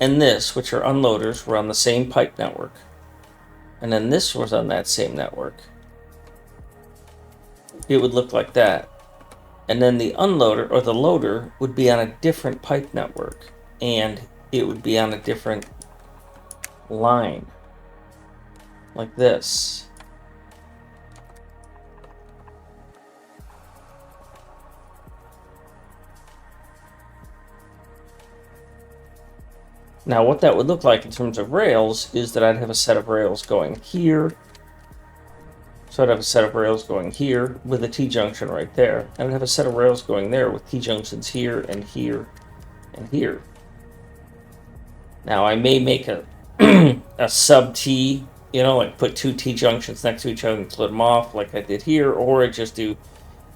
and this, which are unloaders, were on the same pipe network, and then this was on that same network, it would look like that. And then the unloader or the loader would be on a different pipe network, and it would be on a different line, like this. Now, what that would look like in terms of rails is that I'd have a set of rails going here. So I'd have a set of rails going here with a T-junction right there. And I'd have a set of rails going there with T-junctions here and here and here. Now, I may make a a sub-T, like put two T-junctions next to each other and split them off like I did here, or I just do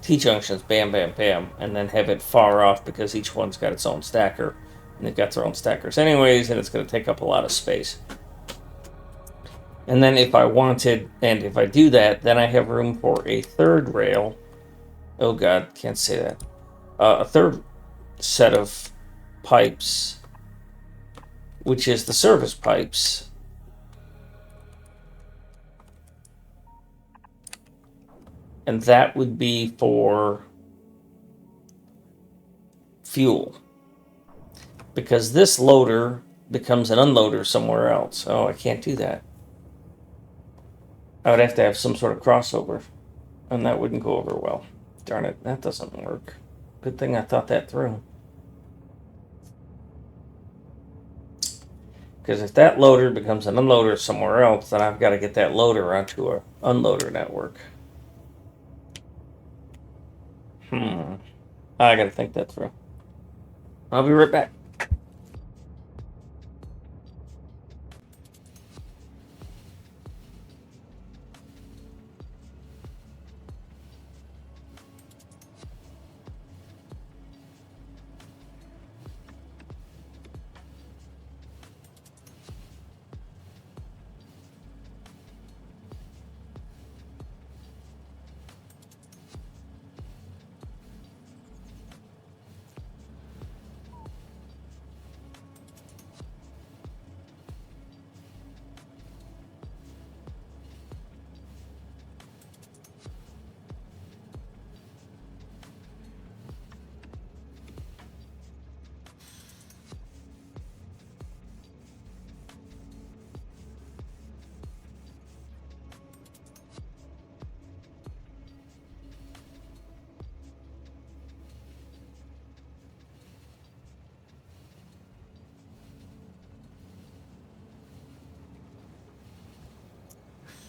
T-junctions, bam, bam, bam, and then have it far off because each one's got its own stacker. And they've got their own stackers anyways, and it's going to take up a lot of space. And then if I wanted, and if I do that, then I have room for a third rail. Oh God, can't say that. A third set of pipes, which is the service pipes. And that would be for fuel. Because this loader becomes an unloader somewhere else. Oh, I can't do that. I would have to have some sort of crossover. And that wouldn't go over well. Darn it, that doesn't work. Good thing I thought that through. Because if that loader becomes an unloader somewhere else, then I've got to get that loader onto an unloader network. I got to think that through. I'll be right back.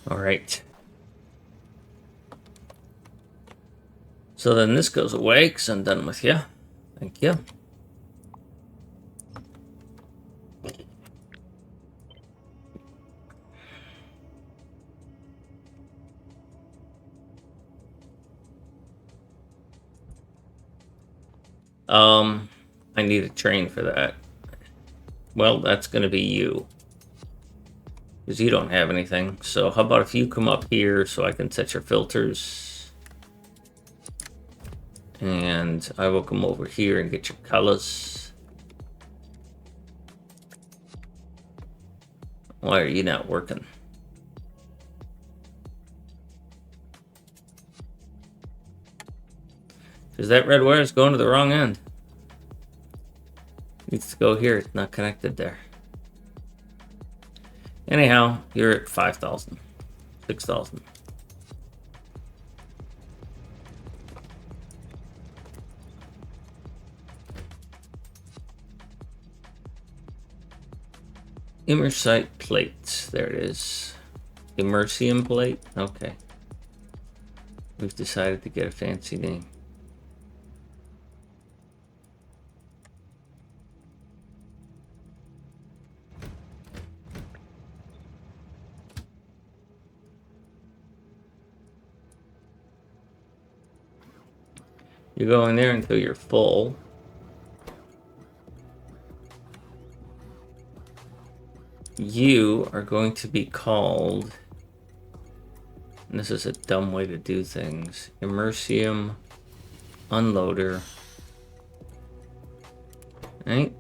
All right. So then this goes away because I'm done with you. Thank you. I need a train for that. Well, that's going to be you. Because you don't have anything. So how about if you come up here so I can set your filters. And I will come over here and get your colors. Why are you not working? Because that red wire is going to the wrong end. It needs to go here. It's not connected there. Anyhow, you're at 5,000. 6,000. Immersite plates. There it is. Immersium plate. Okay. We've decided to get a fancy name. You go in there until you're full. You are going to be called, and this is a dumb way to do things, Immersium Unloader. Right?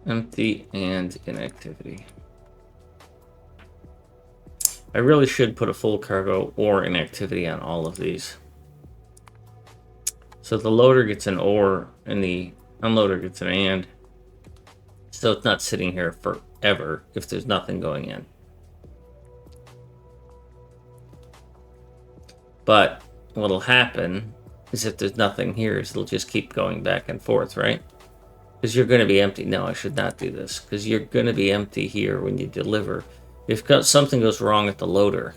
Empty and inactivity. I really should put a full cargo or inactivity on all of these. So the loader gets an or and the unloader gets an and. So it's not sitting here forever if there's nothing going in. But what'll happen is if there's nothing here, it'll just keep going back and forth, right? Because you're going to be empty. No, I should not do this. Because you're going to be empty here when you deliver. If something goes wrong at the loader.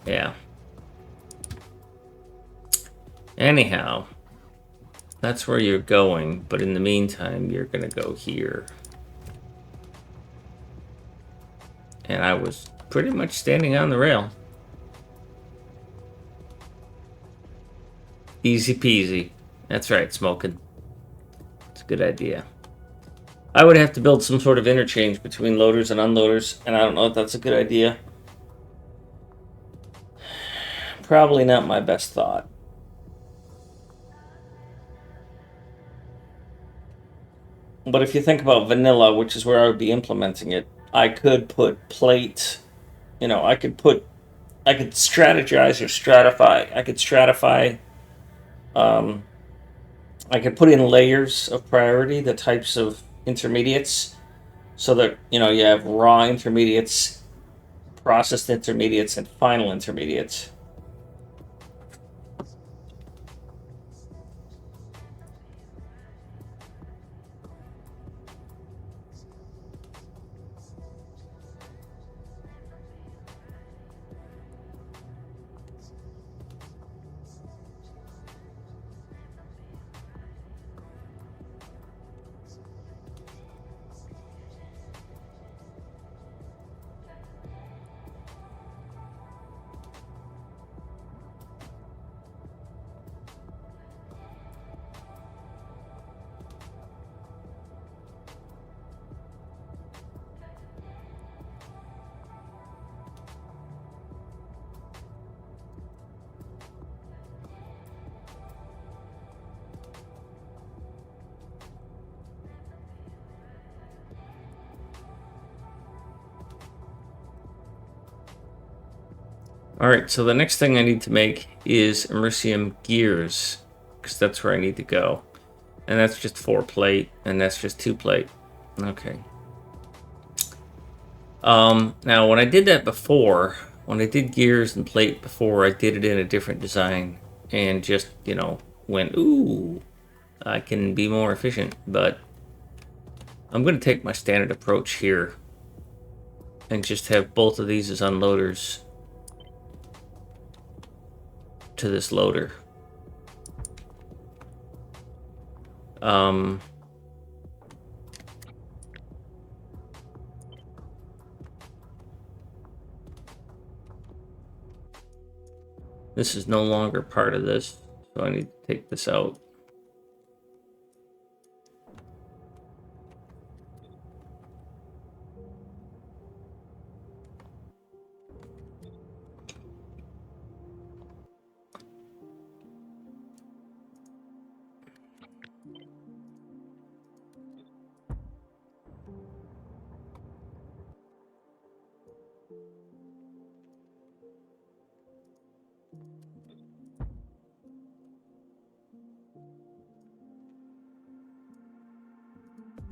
Yeah. Anyhow. That's where you're going. But in the meantime, you're going to go here. And I was pretty much standing on the rail. Easy peasy. That's right, smoking. It's a good idea. I would have to build some sort of interchange between loaders and unloaders, and I don't know if that's a good idea. Probably not my best thought. But if you think about vanilla, which is where I would be implementing it, I could put plate, I could strategize or stratify. I could stratify, um, I could put in layers of priority, the types of intermediates, so that, you have raw intermediates, processed intermediates, and final intermediates. Alright, so the next thing I need to make is Immersium gears, because that's where I need to go. And that's just 4 plate, and that's just 2 plate. Okay. Now, when I did that before, when I did gears and plate before, I did it in a different design, and just, went, ooh, I can be more efficient, but I'm going to take my standard approach here, and just have both of these as unloaders to this loader. This is no longer part of this, so I need to take this out.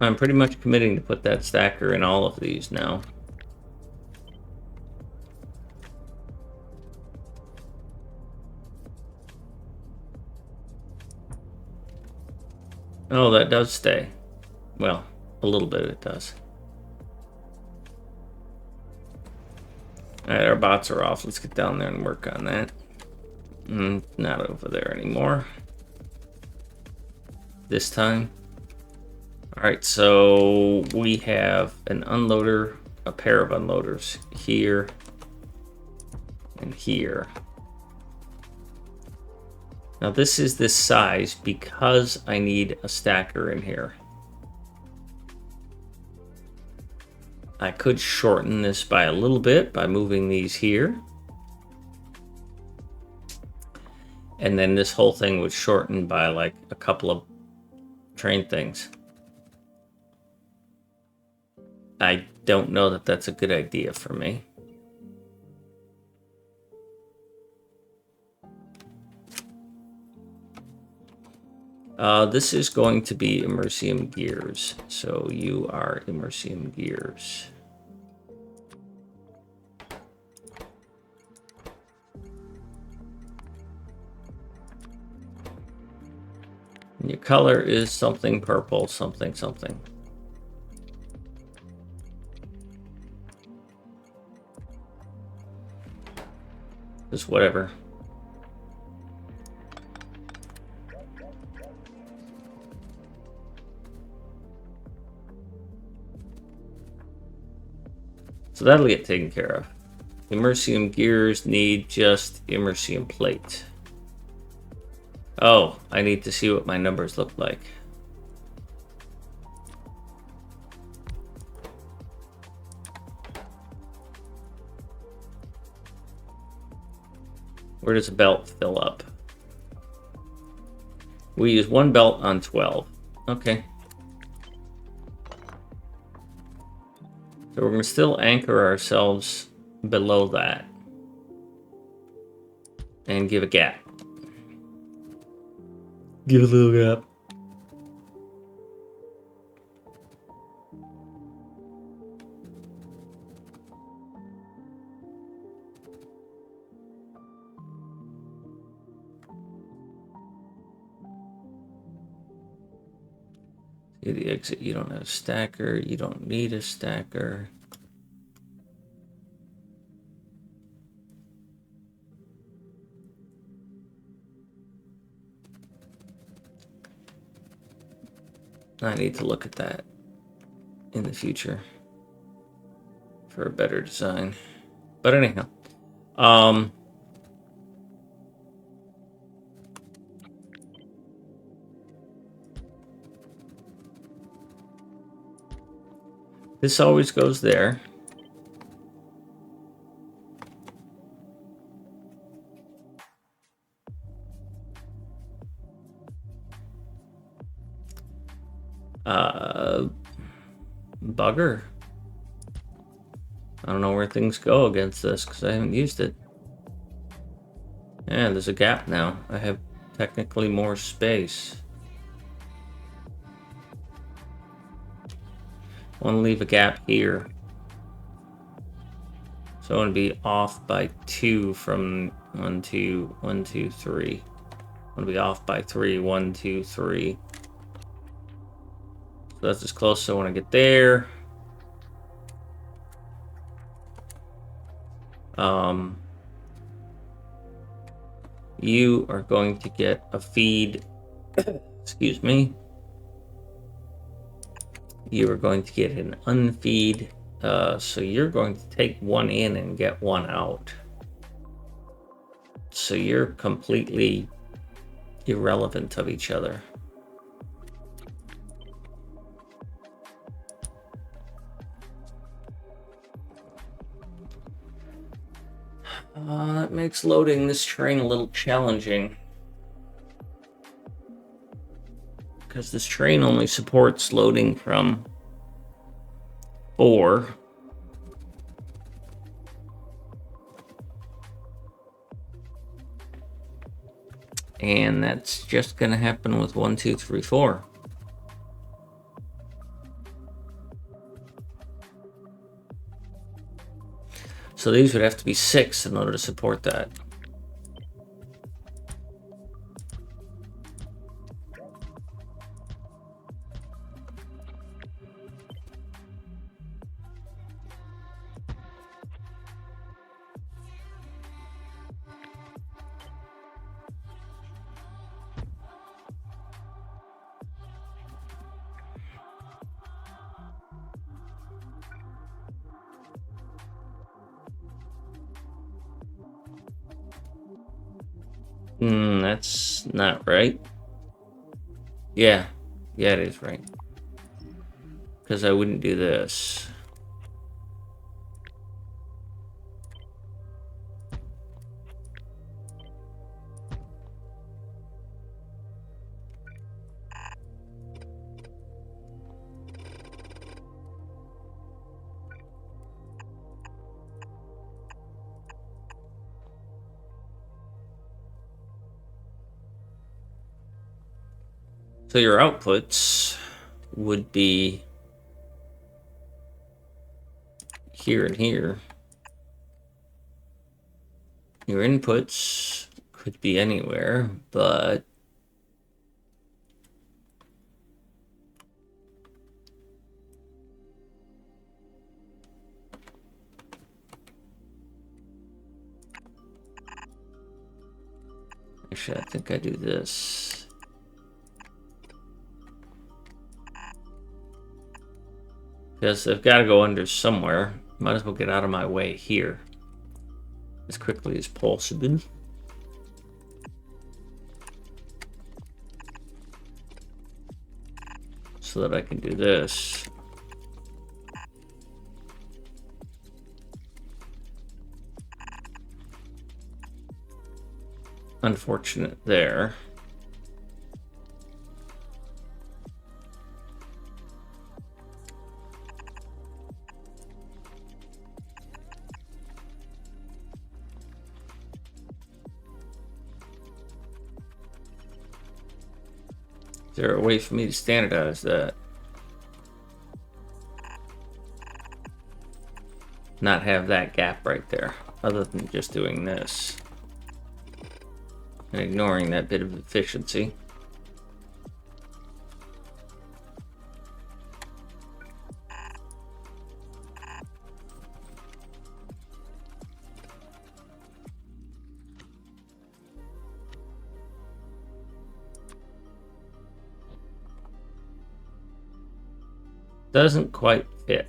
I'm pretty much committing to put that stacker in all of these now. Oh, that does stay. Well, a little bit it does. Alright, our bots are off. Let's get down there and work on that. Not over there anymore. This time. Alright, so we have an unloader, a pair of unloaders here and here. Now this is this size because I need a stacker in here. I could shorten this by a little bit by moving these here. And then this whole thing would shorten by like a couple of train things. I don't know that that's a good idea for me. This is going to be Immersium gears. So you are Immersium gears. And your color is something purple, something, something. Just whatever. So that'll get taken care of. Immersium gears need just Immersium plate. Oh, I need to see what my numbers look like. Where does a belt fill up? We use 1 belt on 12. Okay. So we're going to still anchor ourselves below that. And give a gap. Give a little gap. See the exit, you don't have a stacker, you don't need a stacker. I need to look at that in the future for a better design. But anyhow, this always goes there. Bugger. I don't know where things go against this because I haven't used it. Yeah, there's a gap now. I have technically more space. I want to leave a gap here. So I want to be off by 2 from 1, 2, 1, 2, 3. I want to be off by 3, 1, 2, 3. So that's as close as I want to get there. You are going to get a feed. Excuse me. You are going to get an unfeed. So you're going to take 1 in and get 1 out. So you're completely irrelevant of each other. That makes loading this train a little challenging. Because this train only supports loading from 4. And that's just going to happen with 1, 2, 3, 4. So these would have to be 6 in order to support that. That's not right. Yeah, it is right. Because I wouldn't do this. So your outputs would be here and here. Your inputs could be anywhere, but actually I think I do this. Because they've got to go under somewhere. Might as well get out of my way here as quickly as possible. So that I can do this. unfortunate there. Is there a way for me to standardize that? Not have that gap right there, other than just doing this and ignoring that bit of efficiency. Doesn't quite fit.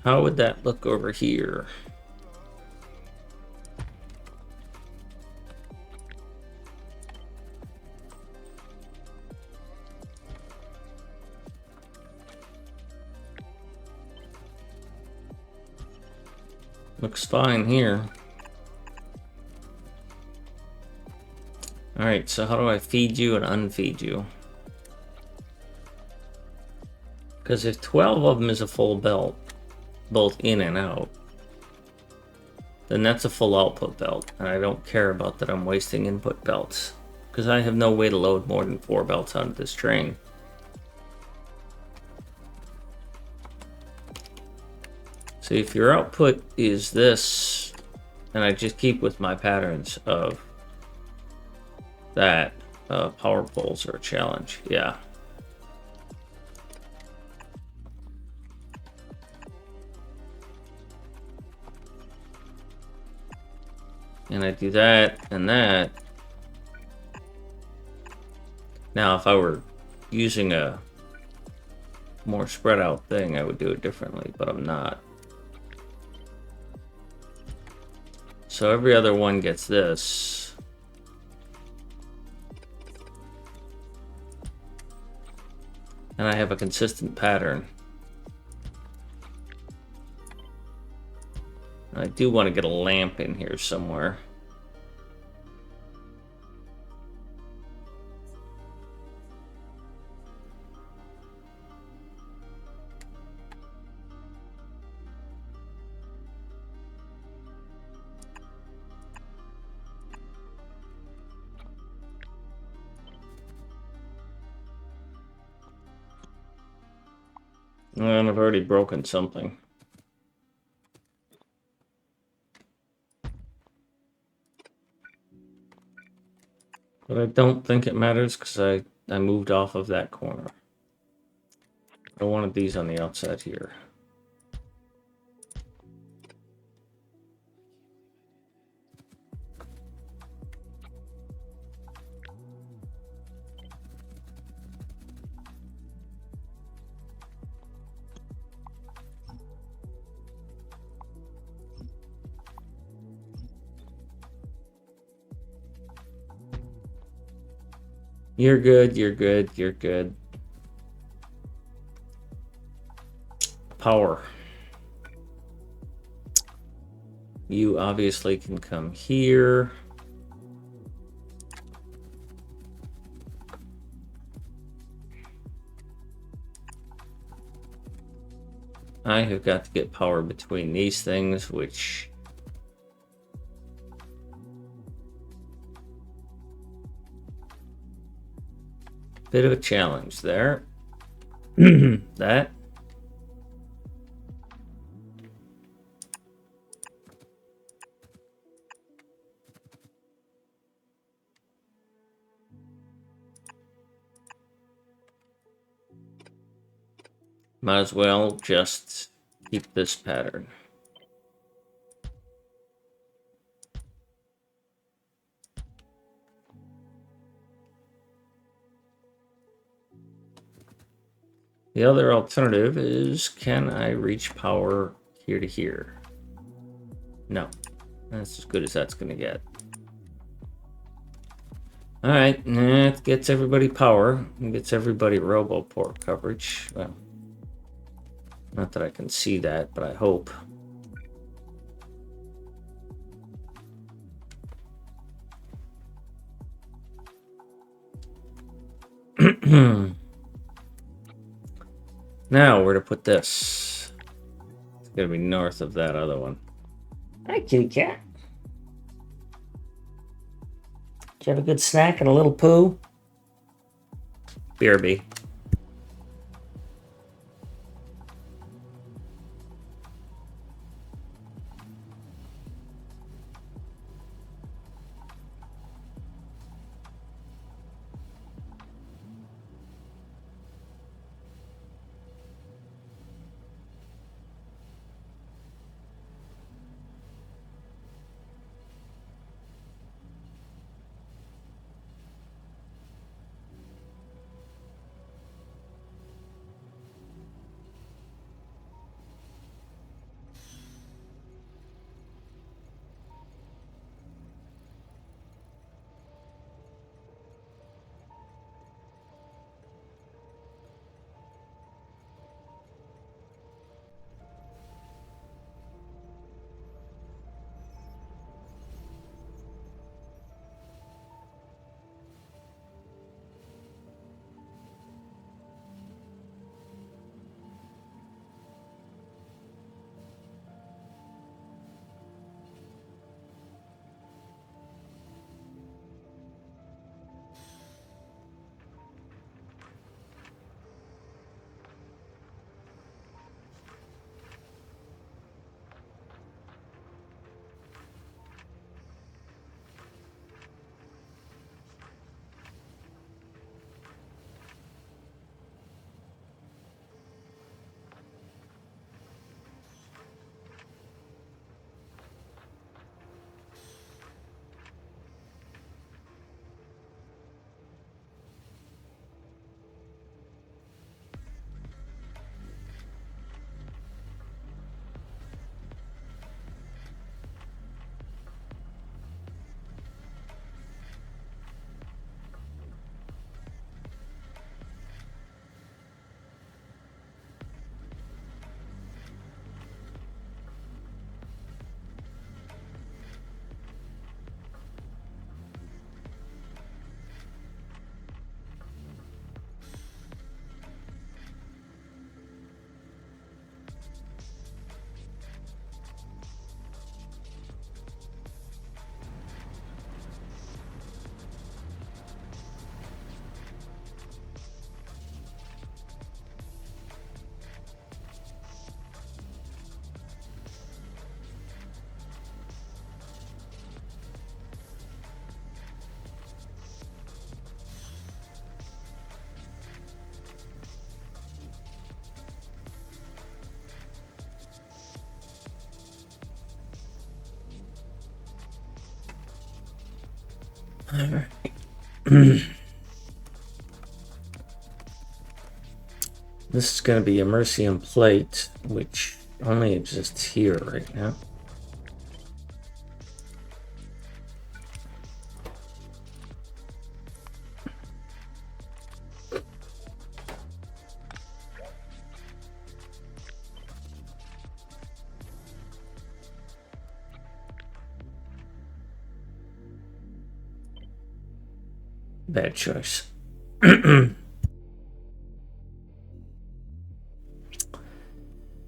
How would that look over here? Looks fine here. Alright, so how do I feed you and unfeed you? Because if 12 of them is a full belt, both in and out, then that's a full output belt, and I don't care about that I'm wasting input belts, because I have no way to load more than 4 belts onto this train. So if your output is this, and I just keep with my patterns of that, power poles are a challenge, yeah. And I do that and that. Now, if I were using a more spread out thing, I would do it differently, but I'm not. So every other one gets this. And I have a consistent pattern. I do want to get a lamp in here somewhere. And I've already broken something. But I don't think it matters because I moved off of that corner. I wanted these on the outside here. You're good, you're good, you're good. Power. You obviously can come here. I have got to get power between these things, which... bit of a challenge there. That. Might as well just keep this pattern. The other alternative is, can I reach power here to here? No. That's as good as that's going to get. Alright, that gets everybody power. It gets everybody RoboPort coverage. Well, not that I can see that, but I hope. Now, where to put this? It's going to be north of that other one. Hi, kitty cat. Did you have a good snack and a little poo? BRB. Alright. This is going to be a Mercian plate, which only exists here right now. Bad choice.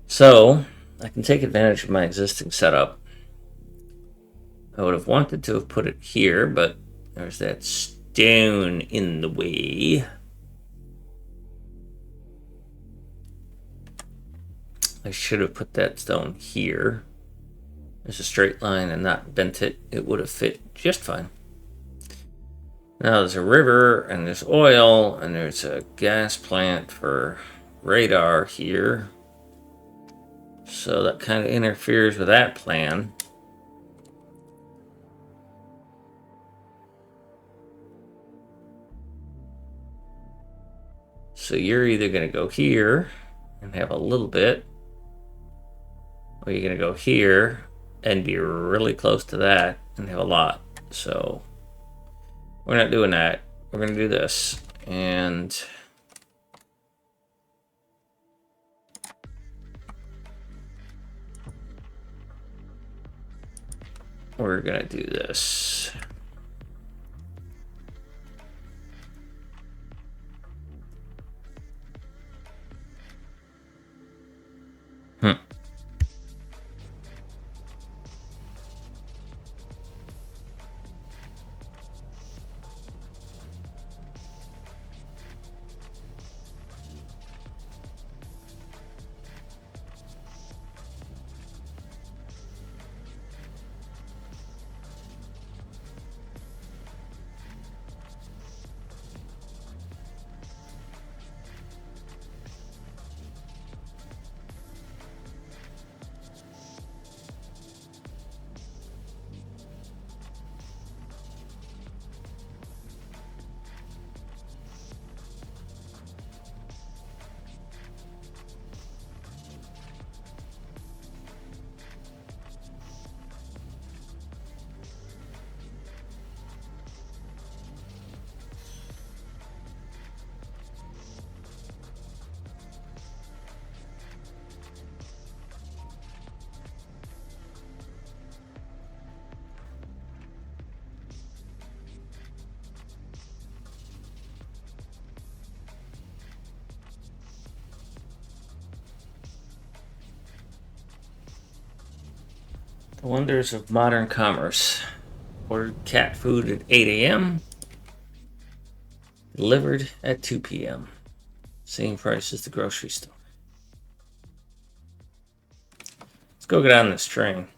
So, I can take advantage of my existing setup. I would have wanted to have put it here, but there's that stone in the way. I should have put that stone here. There's a straight line and not bent it. It would have fit just fine. Now there's a river and there's oil and there's a gas plant for radar here. So that kind of interferes with that plan. So you're either going to go here and have a little bit, or you're going to go here and be really close to that and have a lot. So we're not doing that. We're going to do this. And we're going to do this. The wonders of modern commerce. Ordered cat food at 8 a.m. Delivered at 2 p.m. Same price as the grocery store. Let's go get on this train.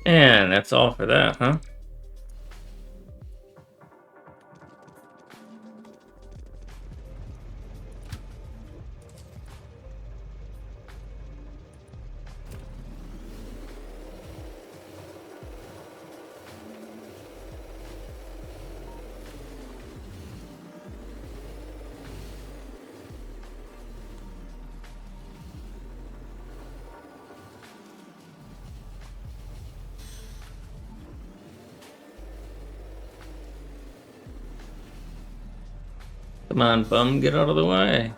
And that's all for that, huh? Come on, bum, get out of the way.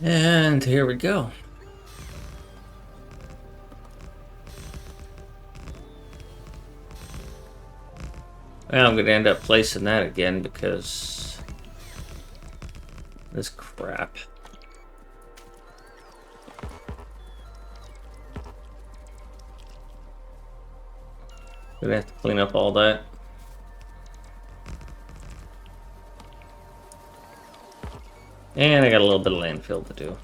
And here we go. Well, I'm going to end up placing that again because this crap. Gonna have to clean up all that. And I got a little bit of landfill to do.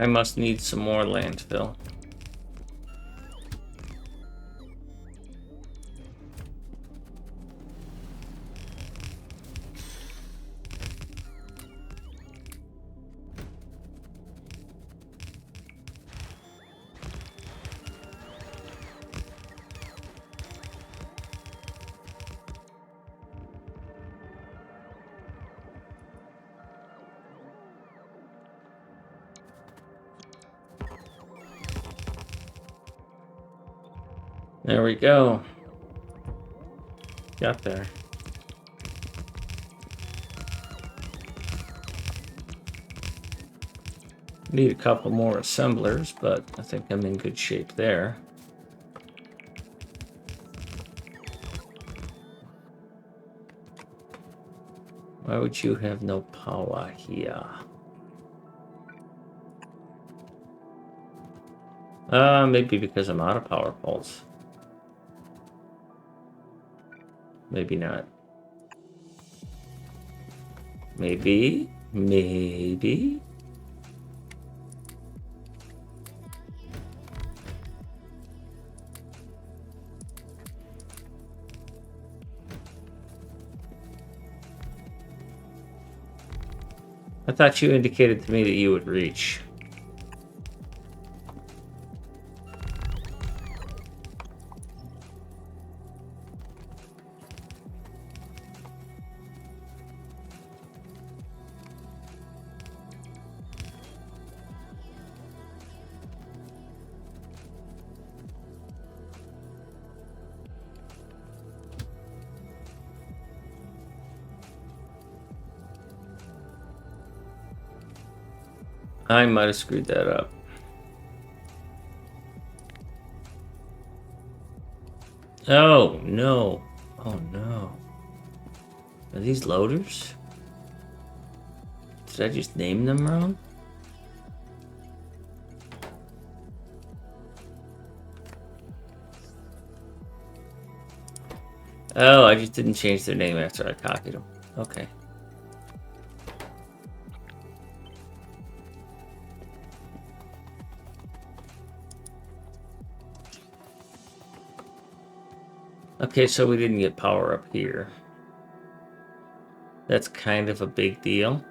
I must need some more landfill. There we go. Got there. Need a couple more assemblers, but I think I'm in good shape there. Why would you have no power here? Maybe because I'm out of power poles. Maybe not. Maybe. Maybe. I thought you indicated to me that you would reach. I might have screwed that up. Oh, no. Oh, no. Are these loaders? Did I just name them wrong? Oh, I just didn't change their name after I copied them. Okay. Okay, so we didn't get power up here. That's kind of a big deal.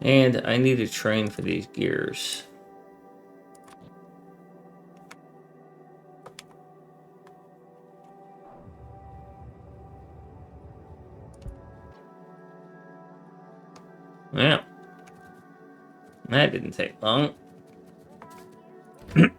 And I need a train for these gears. Yeah. That didn't take long. I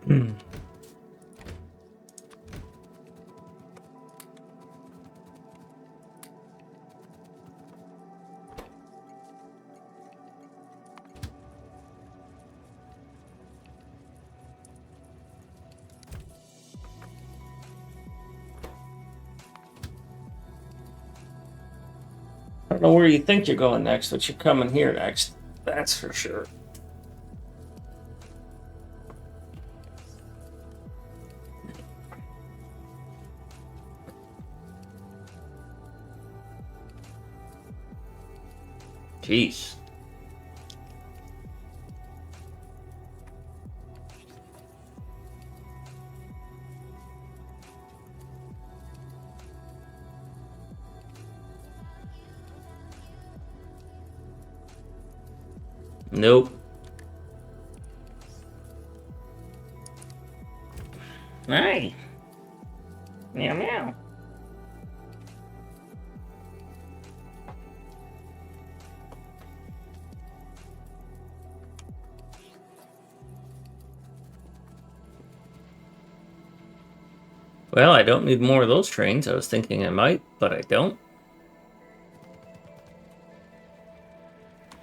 don't know where you think you're going next, but you're coming here next. That's for sure. Jeez. Nope. Hey. Meow meow. Well, I don't need more of those trains. I was thinking I might, but I don't.